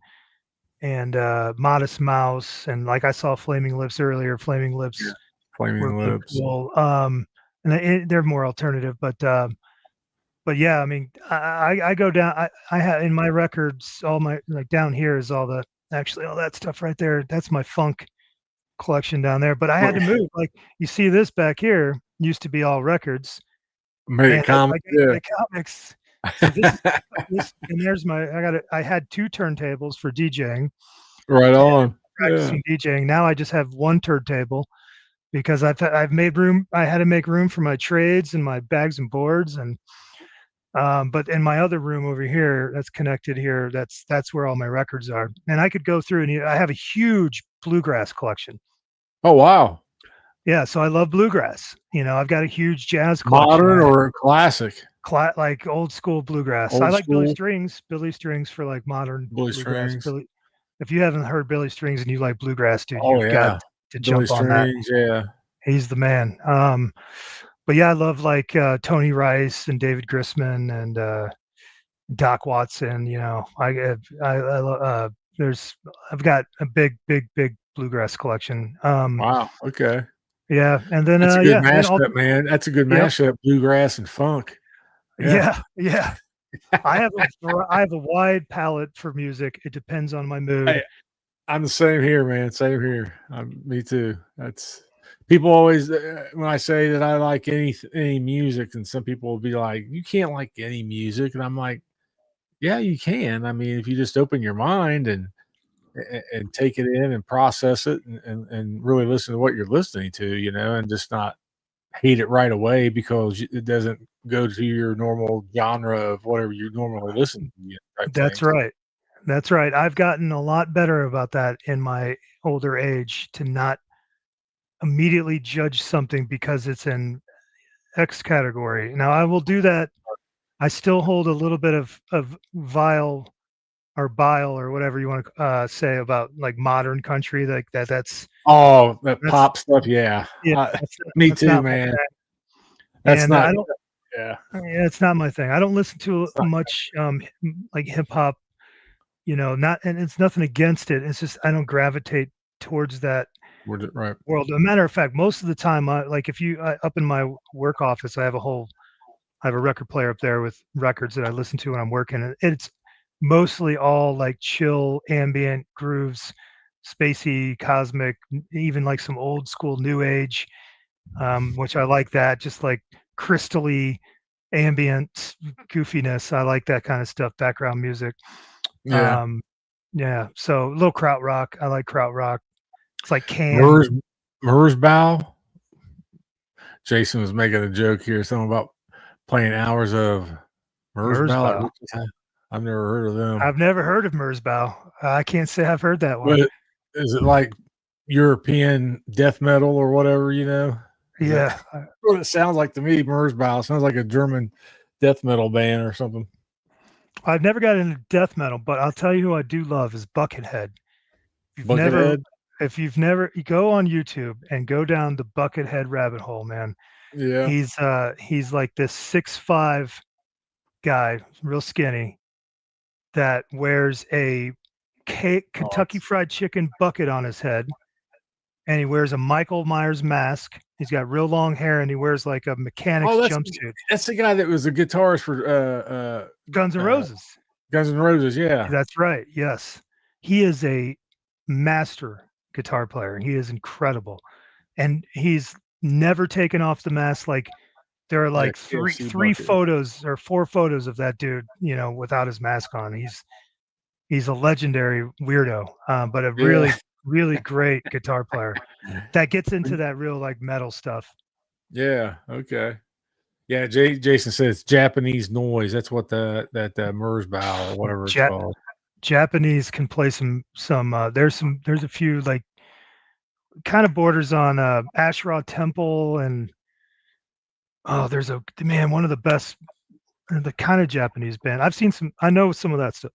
Modest Mouse, and like I saw Flaming Lips earlier. Flaming Yeah. Lips were Flaming really Lips. cool. And they're more alternative, but yeah, I mean, I go down. I have in my records, all my like down here is actually all that stuff right there. That's my funk collection down there. But I had to move. Like you see, this back here used to be all records, Made and it comic, I got yeah. the comics. So this and there's my I had two turntables for DJing Right and on. Yeah. practicing DJing. Now I just have one turntable because I've made room. I had to make room for my trades and my bags and boards and but in my other room over here that's connected here, that's where all my records are. And I could go through and I have a huge bluegrass collection. Oh, wow. Yeah, so I love bluegrass. I've got a huge jazz collection. Modern or classic? Like old school bluegrass. I Old like Billy school? Strings. Billy Strings for like modern Billy bluegrass. Strings? Billy, if you haven't heard Billy Strings and you like bluegrass, dude, Oh, you've got yeah. to Billy jump on that. Strings, yeah. He's the man. But yeah, I love like Tony Rice and David Grisman and Doc Watson. There's I've got a big bluegrass collection. Wow, okay. Yeah, and then That's a good yeah, then mashup, man. That's a good yep, mashup, bluegrass and funk. Yeah. yeah, yeah. I have a wide palette for music. It depends on my Hey, mood. I'm the same here, man. Same here. Me too. That's people always when I say that I like any music, and some people will be like, "You can't like any music," and I'm like, "Yeah, you can. I mean, if you just open your mind and take it in and process it and really listen to what you're listening to, and just not hate it right away because it doesn't go to your normal genre of whatever you normally listen to, type That's things." right. That's right. I've gotten a lot better about that in my older age to not immediately judge something because it's in X category. Now I will do that. I still hold a little bit of vile or bile or whatever you want to say about like modern country like that. Oh, that That's pop stuff, yeah. yeah. I That's Me that's too, not my man. thing. That's And not I don't. yeah, Yeah, it's not my thing. I don't listen to it's not much like hip hop. Not and it's nothing against it. It's just I don't gravitate towards that right. world. A matter of fact, most of the time, like if you up in my work office, I have a record player up there with records that I listen to when I'm working, and it's mostly all like chill, ambient grooves, spacey, cosmic, even like some old school new age, which I like that, just like crystally ambient goofiness. I like that kind of stuff, background music. Yeah. Um, yeah, so a little krautrock. I like krautrock. It's like Can. Mers Mersbow? Jason was making a joke here, something about playing hours of Mersbow at Merzbow. Rich's house. I've never heard of them. I've never heard of Merzbow. I can't say I've heard that one. But is it like European death metal or whatever, Is that Yeah, what it sounds like to me? Mersbow sounds like a German death metal band or something. I've never got into death metal, but I'll tell you who I do love is Buckethead. You've never, Buckethead? if you've never, you go on YouTube and go down the Buckethead rabbit hole, man. Yeah. He's like this 6'5" guy, real skinny, that wears a Oh, Kentucky Fried Chicken bucket on his head, and he wears a Michael Myers mask. He's got real long hair, and he wears like a mechanic's oh, that's jumpsuit. that's the guy that was a guitarist for Guns N' Roses. Guns N' Roses. Yeah. That's right. Yes. He is a master guitar player. He is incredible. And he's never taken off the mask. Like there are Yeah. like three KFC three bucket. photos or four photos of that dude, without his mask on. He's a legendary weirdo, but a Yeah. really great guitar player that gets into that real like metal stuff. Yeah. Okay. Yeah. Jason says Japanese noise. That's what that Mersbow or whatever it's Ja- called. Japanese can play there's a few like kind of borders on Asherah Temple and there's a man, one of the best, the kind of Japanese band. I know some of that stuff.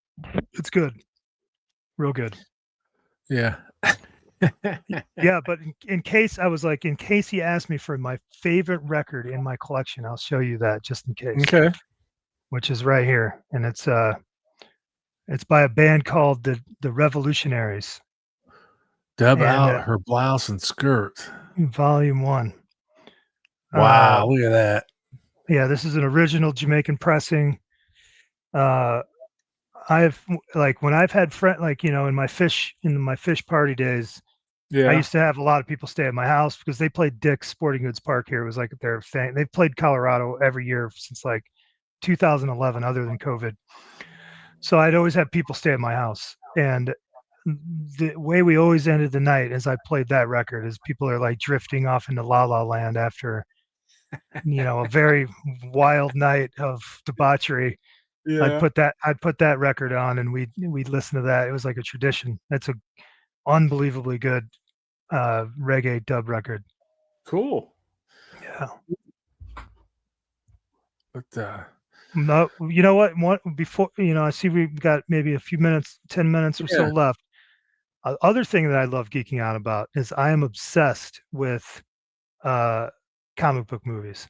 It's good, real good. Yeah. Yeah, but in case he asked me for my favorite record in my collection, I'll show you that just in case, Okay. which is right here, and it's by a band called the Revolutionaries, Dub and out her blouse and skirt. Volume 1. Wow, look at that. Yeah, this is an original Jamaican pressing. Uh, I've like when I've had friend like in my fish party days, I Yeah. used to have a lot of people stay at my house because they played Dick's Sporting Goods Park here. It was like their thing. They've played Colorado every year since like 2011, other than COVID. So I'd always have people stay at my house, and the way we always ended the night as I played that record is people are like drifting off into La La Land after a very wild night of debauchery. Yeah. I'd put that record on and we'd listen to that. It was like a tradition. That's a unbelievably good reggae dub record. Cool. Yeah. But No, you know what? Before I see we've got maybe a few minutes, 10 minutes or so yeah. left. Other thing that I love geeking out about is I am obsessed with uh, comic book movies.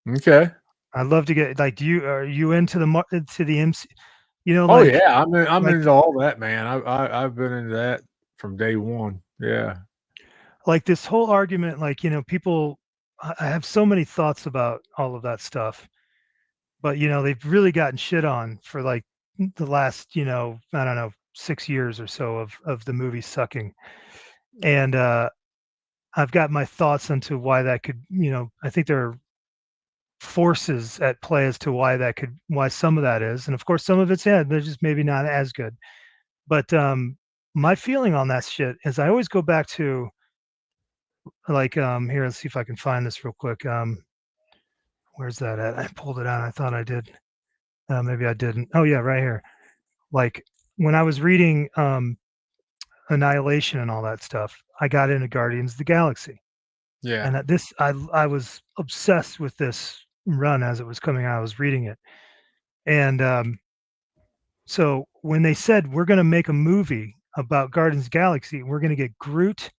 Okay. I love to get like, are you into into the MC? Oh yeah, I'm Like into all that, man. I've been into that from day one. Yeah. like this whole argument, like people. I have so many thoughts about all of that stuff, but they've really gotten shit on for like the last I don't know 6 years or so of the movie sucking, and I've got my thoughts into why that could. I think there are forces at play as to why some of that is, and of course some of it's they're just maybe not as good. But my feeling on that shit is I always go back to like here. Let's see if I can find this real quick. Where's that at? I pulled it out. I thought I did. Maybe I didn't. Oh yeah, right here. Like when I was reading Annihilation and all that stuff, I got into Guardians of the Galaxy, Yeah. and I was obsessed with this run as it was coming out. I was reading it, and so when they said we're going to make a movie about Guardians of the Galaxy, we're going to get Groot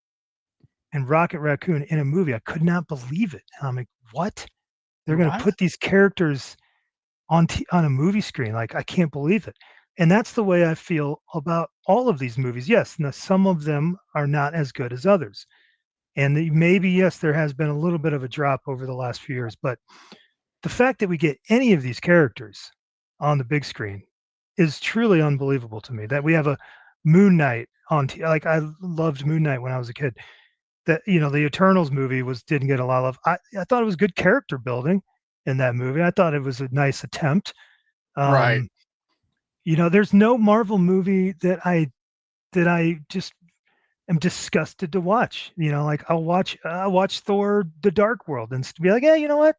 and Rocket Raccoon in a movie, I could not believe it. I'm like, what? They're going to What? put these characters on a movie screen? Like, I can't believe it. And that's the way I feel about all of these movies. Yes, now some of them are not as good as others. And maybe, yes, there has been a little bit of a drop over the last few years, but the fact that we get any of these characters on the big screen is truly unbelievable to me. That we have a Moon Knight like I loved Moon Knight when I was a kid. That the Eternals movie didn't get a lot of. I thought it was good character building in that movie. I thought it was a nice attempt. Right. Um, there's no Marvel movie that I just am disgusted to watch. Like I'll watch Thor: The Dark World and be like, yeah, you know what?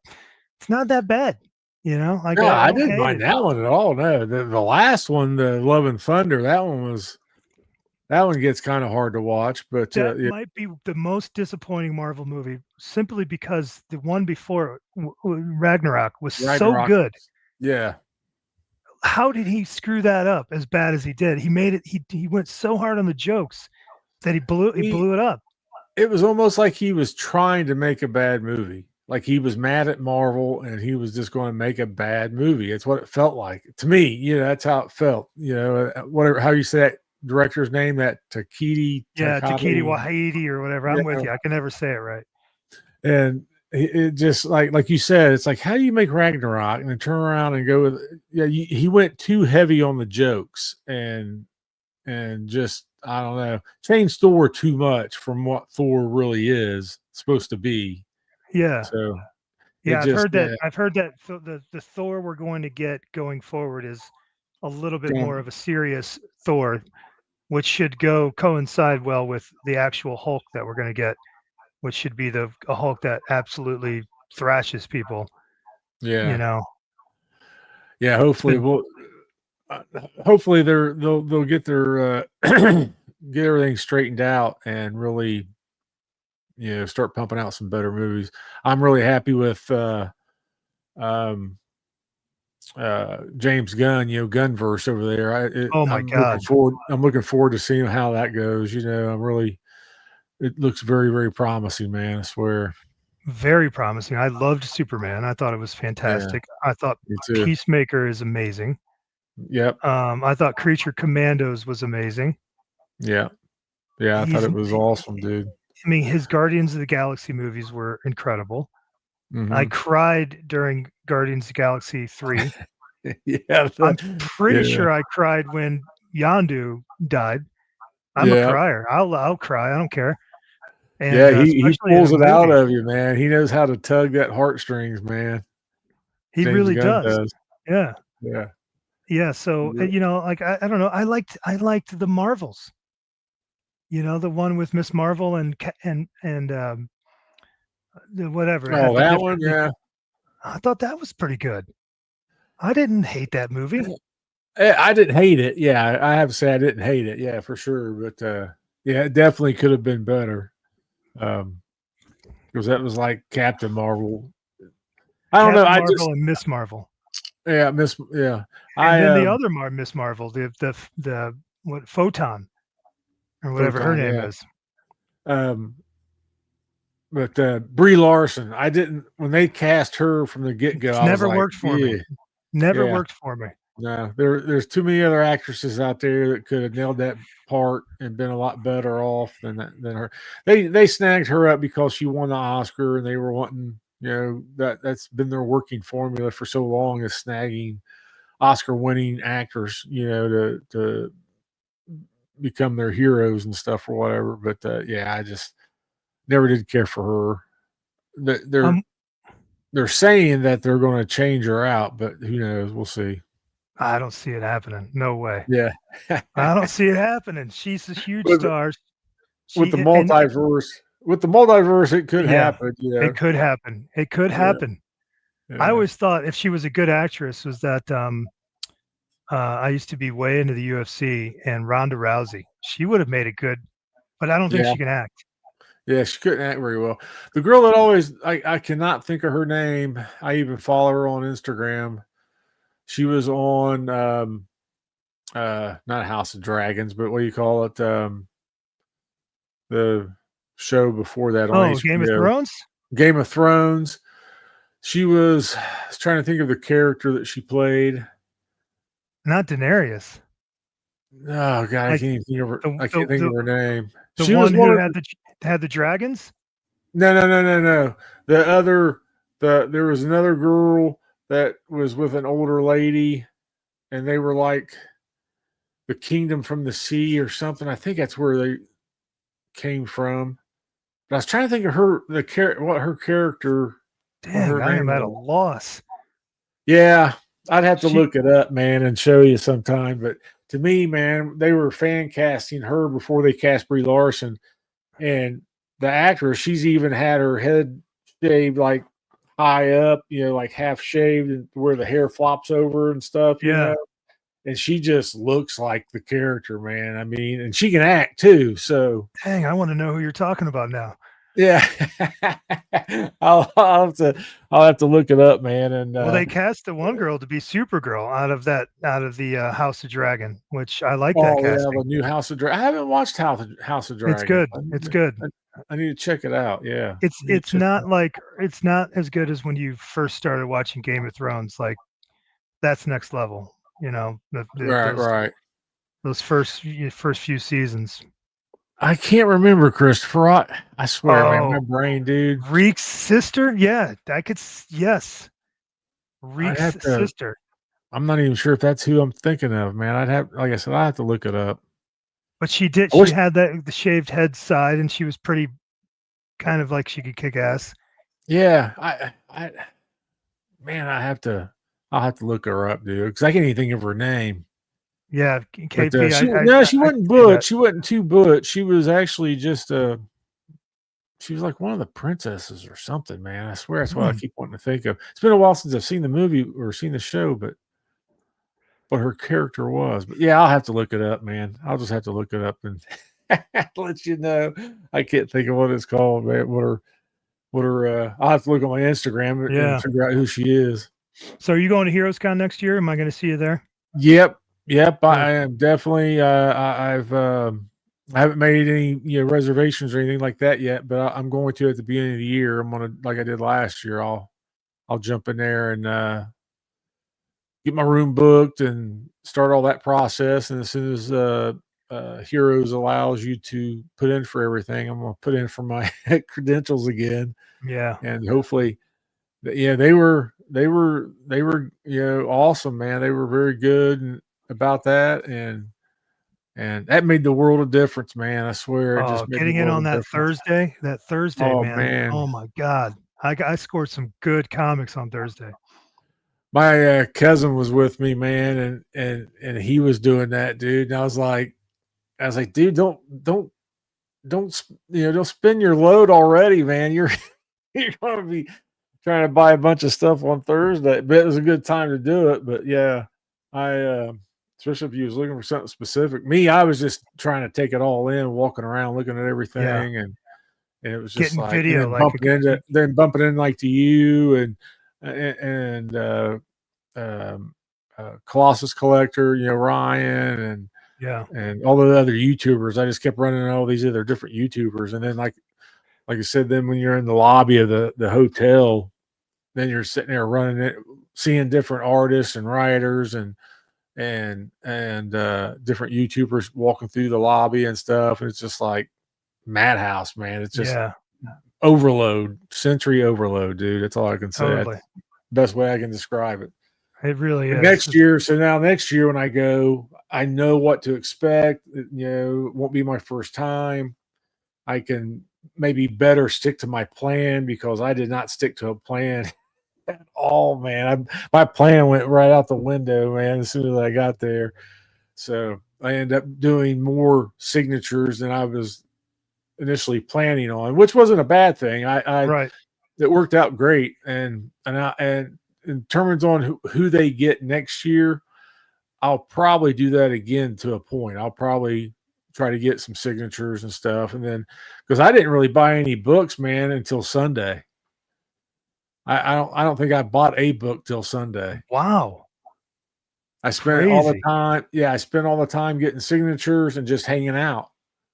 It's not that bad. Like No, I I don't didn't hate mind it. that one at all. No, the last one, the Love and Thunder, that one gets kind of hard to watch. But That yeah, might be the most disappointing Marvel movie, simply because the one before it, Ragnarok, was so Ragnarok. good. Yeah, How did he screw that up as bad as he did? He made it. He went so hard on the jokes that he blew he he blew it up. it was almost like he was trying to make a bad movie. Like he was mad at Marvel and he was just going to make a bad movie. It's what it felt like to me. That's how it felt. Whatever how you say that director's name, that Takiti Yeah, Takiti Takati. Wahidi or whatever. Yeah, I'm with you. I can never say it right. and it just like you said, it's like how do you make Ragnarok and then turn around and go with he went too heavy on the jokes and just I don't know, changed Thor too much from what Thor really is supposed to be. Yeah, So it yeah. I've just heard that. I've heard that the Thor we're going to get going forward is a little bit more going of a serious Thor, which should coincide well with the actual Hulk that we're going to get, which should be a Hulk that absolutely thrashes people. You yeah. know, Yeah, it's been uh, hopefully they'll get their get everything straightened out and really start pumping out some better movies. I'm really happy with um James Gunn, Gunverse over there. oh my god, I'm looking forward to seeing how that goes. I'm really it looks very, very promising, man. I swear. very promising. I loved Superman. I thought it was Yeah, fantastic. I thought me too. Peacemaker is amazing. Yep. I thought Creature Commandos was amazing. Yeah. Yeah. I thought He's it was awesome, dude. I mean, his Guardians of the Galaxy movies were incredible. I Hmm. cried during Guardians of the Galaxy 3. Yeah. I'm pretty Yeah. sure I cried when Yondu died. I'm a Yeah. crier. I'll cry. I don't care. And Yeah. He especially in a pulls it out movie, of you, man. He knows how to tug that heartstrings, man. he James really Gunn does. does. Yeah, Yeah. yeah. So like I don't know. I liked the Marvels. The one with Miss Marvel and the whatever it had Oh, the that one. different. Yeah. I thought that was pretty good. I didn't hate that movie. I didn't hate it. Yeah. I have to say I didn't hate it. Yeah, for sure. But yeah, it definitely could have been better. Um, because that was like Captain Marvel. I don't know. Captain I Marvel just and Miss Marvel, yeah, Miss yeah. and I then the other Miss Marvel, the what Photon or whatever her Photon, name yeah. is. Um, but Brie Larson, I didn't when they cast her from the get go. It's I was never like, worked for me. yeah, Never yeah. worked for me. No, there's too many other actresses out there that could have nailed that part and been a lot better off than her. They snagged her up because she won the Oscar and they were wanting, that's been their working formula for so long is snagging Oscar winning actors, to become their heroes and stuff or whatever. But yeah, I just never did care for her. They're Um, they're saying that they're going to change her out, but who knows? We'll see. I don't see it happening. No way. Yeah. I don't see it happening. She's a huge with star. with the She and multiverse, it could yeah, happen. it could happen. It could Yeah, happen. I yeah, always thought if she was a good actress, was that I used to be way into the UFC and Ronda Rousey. She would have made it good, but I don't think yeah, she can act. yeah. She couldn't act very well. The girl that always I cannot think of her name. I even follow her on Instagram. She was on not House of Dragons, but what do you call it? The show before that on Oh, Game of HBO, Thrones? Game of Thrones. She was, I was trying to think of the character that she played. Not Daenerys. Oh God, I Like can't even think of her. the I the can't think of the, her name. the She was one one who of had the dragons? no, no, no, no, no. The other, there was another girl that was with an older lady, and they were like the kingdom from the sea or something. I think that's where they came from. But I was trying to think of what her character, what Dang, her I am name at a was. loss. Yeah, I'd have to She look it up, man, and show you sometime. But to me, man, they were fan casting her before they cast Brie Larson, and the actress, she's even had her head shaved like high up, like half shaved, and where the hair flops over and stuff. yeah. And she just looks like the character, man. I mean, and she can act too. So Dang, I want to know who you're talking about now. yeah, I'll have to look it up, man. And Well, they cast the one girl to be Supergirl out of the House of Dragon, which I like that oh yeah, casting. the new House of Dragon. I haven't watched House of It's Dragon. good. It's good. I need to check it out. Yeah, I need to It's check it not out. like it's not as good as when you first started watching Game of Thrones. Like that's next level. You know, Right, right. those first few seasons. I can't remember Christopher. I swear, man, my Oh, brain, dude. Reek's sister? Yeah, yes. I'd Reek's have to. sister. I'm not even sure if that's who I'm thinking of, man. Like I said, I have to look it up. But I she wish. had the shaved head side and she was pretty kind of like she could kick ass. Yeah, man, I'll have to look her up, dude, because I can't even think of her name. Yeah, But KP, no, she I can wasn't see that. butch. She wasn't too butch. She was actually just she was like one of the princesses or something, man. I swear that's what I Hmm. keep wanting to think of. It's been a while since I've seen the movie or seen the show, but what her character was. But yeah, I'll have to look it up, man. I'll just have to look it up and let you know. I can't think of what it's called, man. I'll have to look on my Instagram and Yeah. figure out who she is. So are you going to HeroesCon next year? Am I going to see you there? Yep, yep. Cool. I am definitely. I haven't made any reservations or anything like that yet, but I'm going to at the beginning of the year. I'm gonna like I did last year. I'll jump in there and get my room booked and start all that process. And as soon as Heroes allows you to put in for everything, I'm gonna put in for my credentials again, Yeah. and hopefully, yeah, they were awesome, man. They were very good about that, and that made the world of difference, man. I swear, it Oh, just made the getting in world on of difference. That Thursday, Oh man. man, Oh my God. I scored some good comics on Thursday. my cousin was with me, man, and he was doing that, dude. And I was like, dude, don't spin your load already, man. You're going to be trying to buy a bunch of stuff on Thursday, but it was a good time to do it. But yeah, especially if you was looking for something specific. Me, I was just trying to take it all in, walking around, looking at Yeah. everything, and it was just Getting like, and video, like then bumping in like to you and Colossus Collector, Ryan yeah, and all the other YouTubers. I just kept running into all these other different YouTubers, and then like I said, then when you're in the lobby of the hotel, then you're sitting there running it, seeing different artists and writers and different YouTubers walking through the lobby and stuff, and it's just like madhouse, man. It's just yeah, overload, sensory overload, dude. That's all I can say. totally. That's the best way I can describe it. It really But is. next year when I go, I know what to expect. It won't be my first time. I can maybe better stick to my plan because I did not stick to a plan at all, man. My plan went right out the window, man, as soon as I got there. So I ended up doing more signatures than I was initially planning on, which wasn't a bad thing. I Right. It worked out great, and in terms on who they get next year, I'll probably do that again to a point. I'll probably try to get some signatures and stuff, and then because I didn't really buy any books, man, until Sunday. I don't think I bought a book till Sunday. Wow. I spent all the Crazy. time, yeah, I spent all the time getting signatures and just hanging out,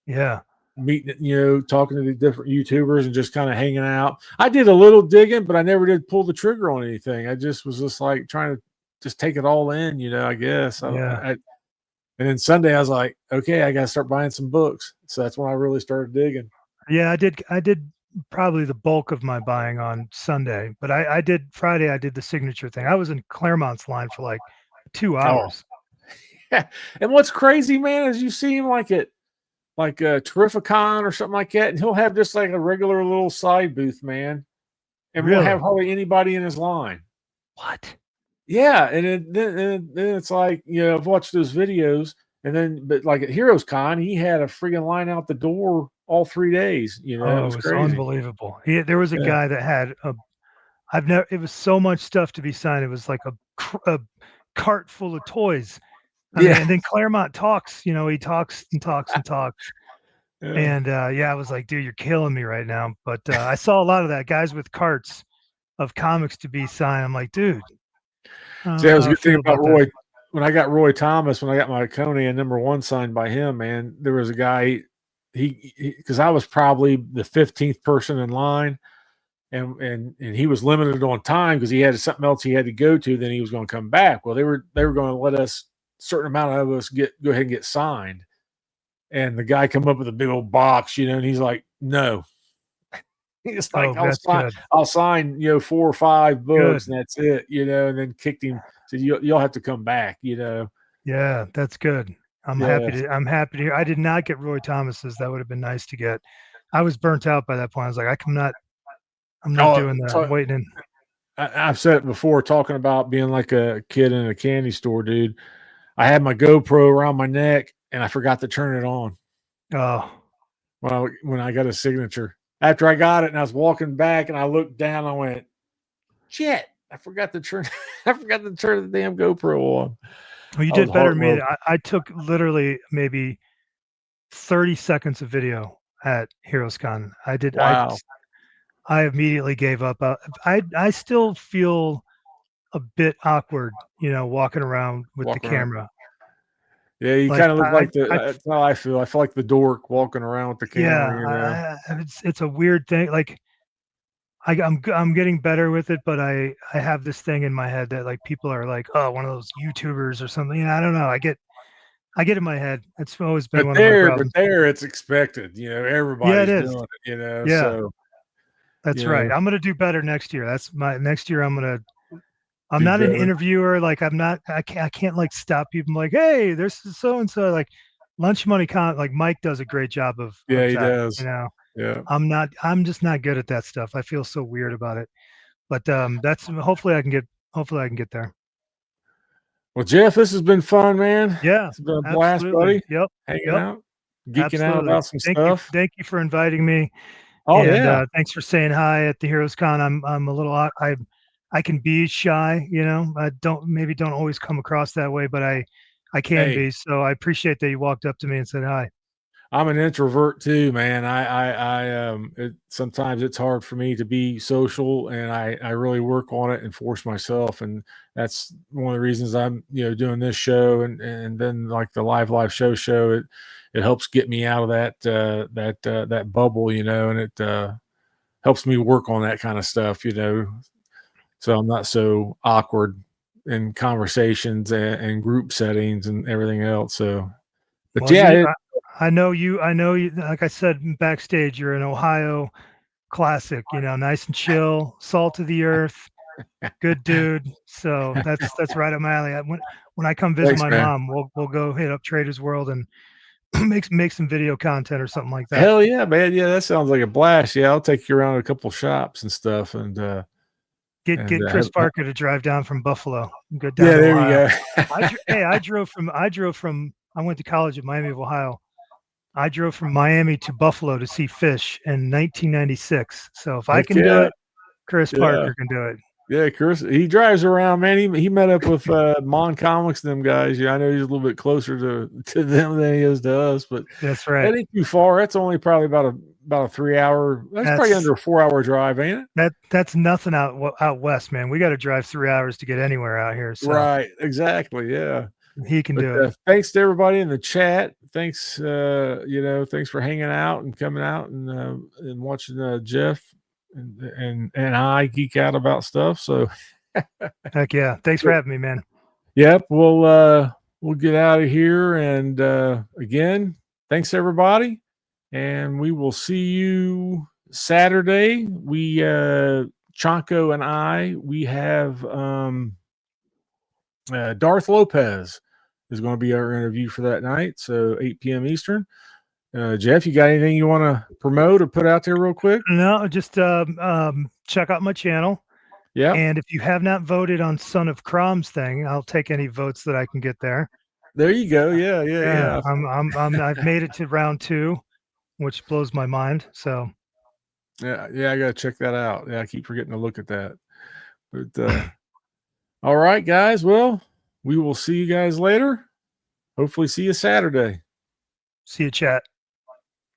Yeah. meeting, talking to the different YouTubers and just kind of hanging out. I did a little digging, but I never did pull the trigger on anything. I just was just like trying to just take it all in, I guess. Yeah. And then Sunday I was like, okay, I got to start buying some books. So that's when I really started digging. Yeah. I did probably the bulk of my buying on Sunday, but I did Friday. I did the signature thing. I was in Claremont's line for like 2 hours. Oh, yeah. And what's crazy, man, is you see him like at like a Terrificon or something like that, and he'll have just like a regular little side booth, man, and won't have Really? hardly anybody in his line. What? Yeah, then it's like I've watched those videos, but like at Heroes Con, he had a freaking line out the door all 3 days. It Oh, it was was crazy. unbelievable. There was a Yeah, guy that had a. I've never. It was so much stuff to be signed. It was like a cart full of toys. I mean, yeah, and then Claremont talks. He talks and talks and talks. yeah. And yeah, I was like, dude, you're killing me right now. But I saw a lot of that guys with carts of comics to be signed. I'm like, dude, I See, don't that know was how a I good thing feel about about that. Roy. When I got Roy Thomas, when I got my Conan #1 signed by him, man, there was a guy. He because I was probably the 15th person in line, and he was limited on time because he had something else he had to go to. Then he was going to come back. Well, they were going to let us certain amount of us go ahead and get signed. And the guy come up with a big old box, and he's like, "No." He's like, Oh, that's good. I'll sign, 4 or 5 Good. books, and that's it, and then kicked him. Said, you'll have to come back. Yeah, that's good. I'm happy Yeah. to. I'm happy to hear. I did not get Roy Thomas's. That would have been nice to get. I was burnt out by that point. I was like, I'm not. I'm not Oh, doing that. I'm so waiting in. I've said it before, talking about being like a kid in a candy store, dude. I had my GoPro around my neck, and I forgot to turn it on Oh, when I got a signature. After I got it, and I was walking back, and I looked down, I went, "Shit! I forgot to turn. I forgot to turn the damn GoPro on." well, you I was did better than me. heartbroken. I took literally maybe 30 seconds of video at Heroes Con. I did. Wow. I immediately gave up. I still feel a bit awkward, walking around with the Walk around. camera. Yeah, you Like kind of look like the. I That's how I feel. I feel like the dork walking around with the yeah, camera. it's a weird thing. Like I'm getting better with it, but I have this thing in my head that like people are like, oh, one of those YouTubers or something. I don't know. I get in my head. It's always been But one of my there, but problems. there, it's expected. Yeah, it Everybody's is. doing it. Yeah, So that's you right. know, I'm gonna do better next year. That's my next year. I'm do not an better. interviewer. Like I'm not. I can't like stop people. I'm like, hey, this is so and so. Like Lunch Money Like Mike does a great job Yeah, of he that. does. Yeah. I'm not. I'm just not good at that stuff. I feel so weird about it. But that's hopefully I can get. Hopefully I can get there. Well, Jeff, this has been fun, man. Yeah, It's been a blast, absolutely. buddy. Yep. Hanging Yep. out, geeking out Absolutely. about some stuff. Thank you for inviting me, Oh and yeah. thanks for saying hi at the Heroes Con. I'm a little I can be shy, I don't always come across that way, but I can Hey, be. So I appreciate that you walked up to me and said hi. I'm an introvert too, man. Sometimes it's hard for me to be social, and I really work on it and force myself. And that's one of the reasons I'm, doing this show and then like the live show. It helps get me out of that bubble, and it helps me work on that kind of stuff. So I'm not so awkward in conversations and group settings and everything else. So, but Well, yeah, I know you. I know you. Like I said backstage, you're an Ohio classic. Nice and chill, salt of the earth, good dude. So that's right up my alley. When I come visit thanks, my man. mom, we'll go hit up Traders World and make some video content or something like that. Hell yeah, man. Yeah, that sounds like a blast. Yeah, I'll take you around a couple shops and stuff Get Chris Parker to drive down from Buffalo and go down yeah, to there you Ohio. go. I went to college at Miami of Ohio. I drove from Miami to Buffalo to see Fish in 1996. So if I Heck can do yeah. it, Chris Yeah. Parker can do it. Yeah, Chris, he drives around, man. He met up with Mon Comics, them guys. Yeah, I know he's a little bit closer to them than he is to us, but That's right. that ain't too far. That's only probably about a 3 hour. That's probably That's under a 4 hour drive, ain't it? that's nothing out west, man. We got to drive 3 hours to get anywhere out here. So Right. Exactly. Yeah. he can But do it. thanks to everybody in the chat. Thanks, thanks for hanging out and coming out and watching Jeff and I geek out about stuff. So, Heck yeah. Thanks for having me, man. yep, we'll get out of here. And again, thanks everybody, and we will see you Saturday. We Chanko and we have Darth Lopez is going to be our interview for that night, so 8 p.m. Eastern. Jeff, you got anything you want to promote or put out there real quick? No, just check out my channel. Yep. And if you have not voted on Son of Crom's thing, I'll take any votes that I can get there. There you go. Yeah, Yeah, I've made it to round 2, which blows my mind. So yeah. I gotta check that out. Yeah, I keep forgetting to look at that. But all right, guys. Well, we will see you guys later. Hopefully, see you Saturday. see you, chat.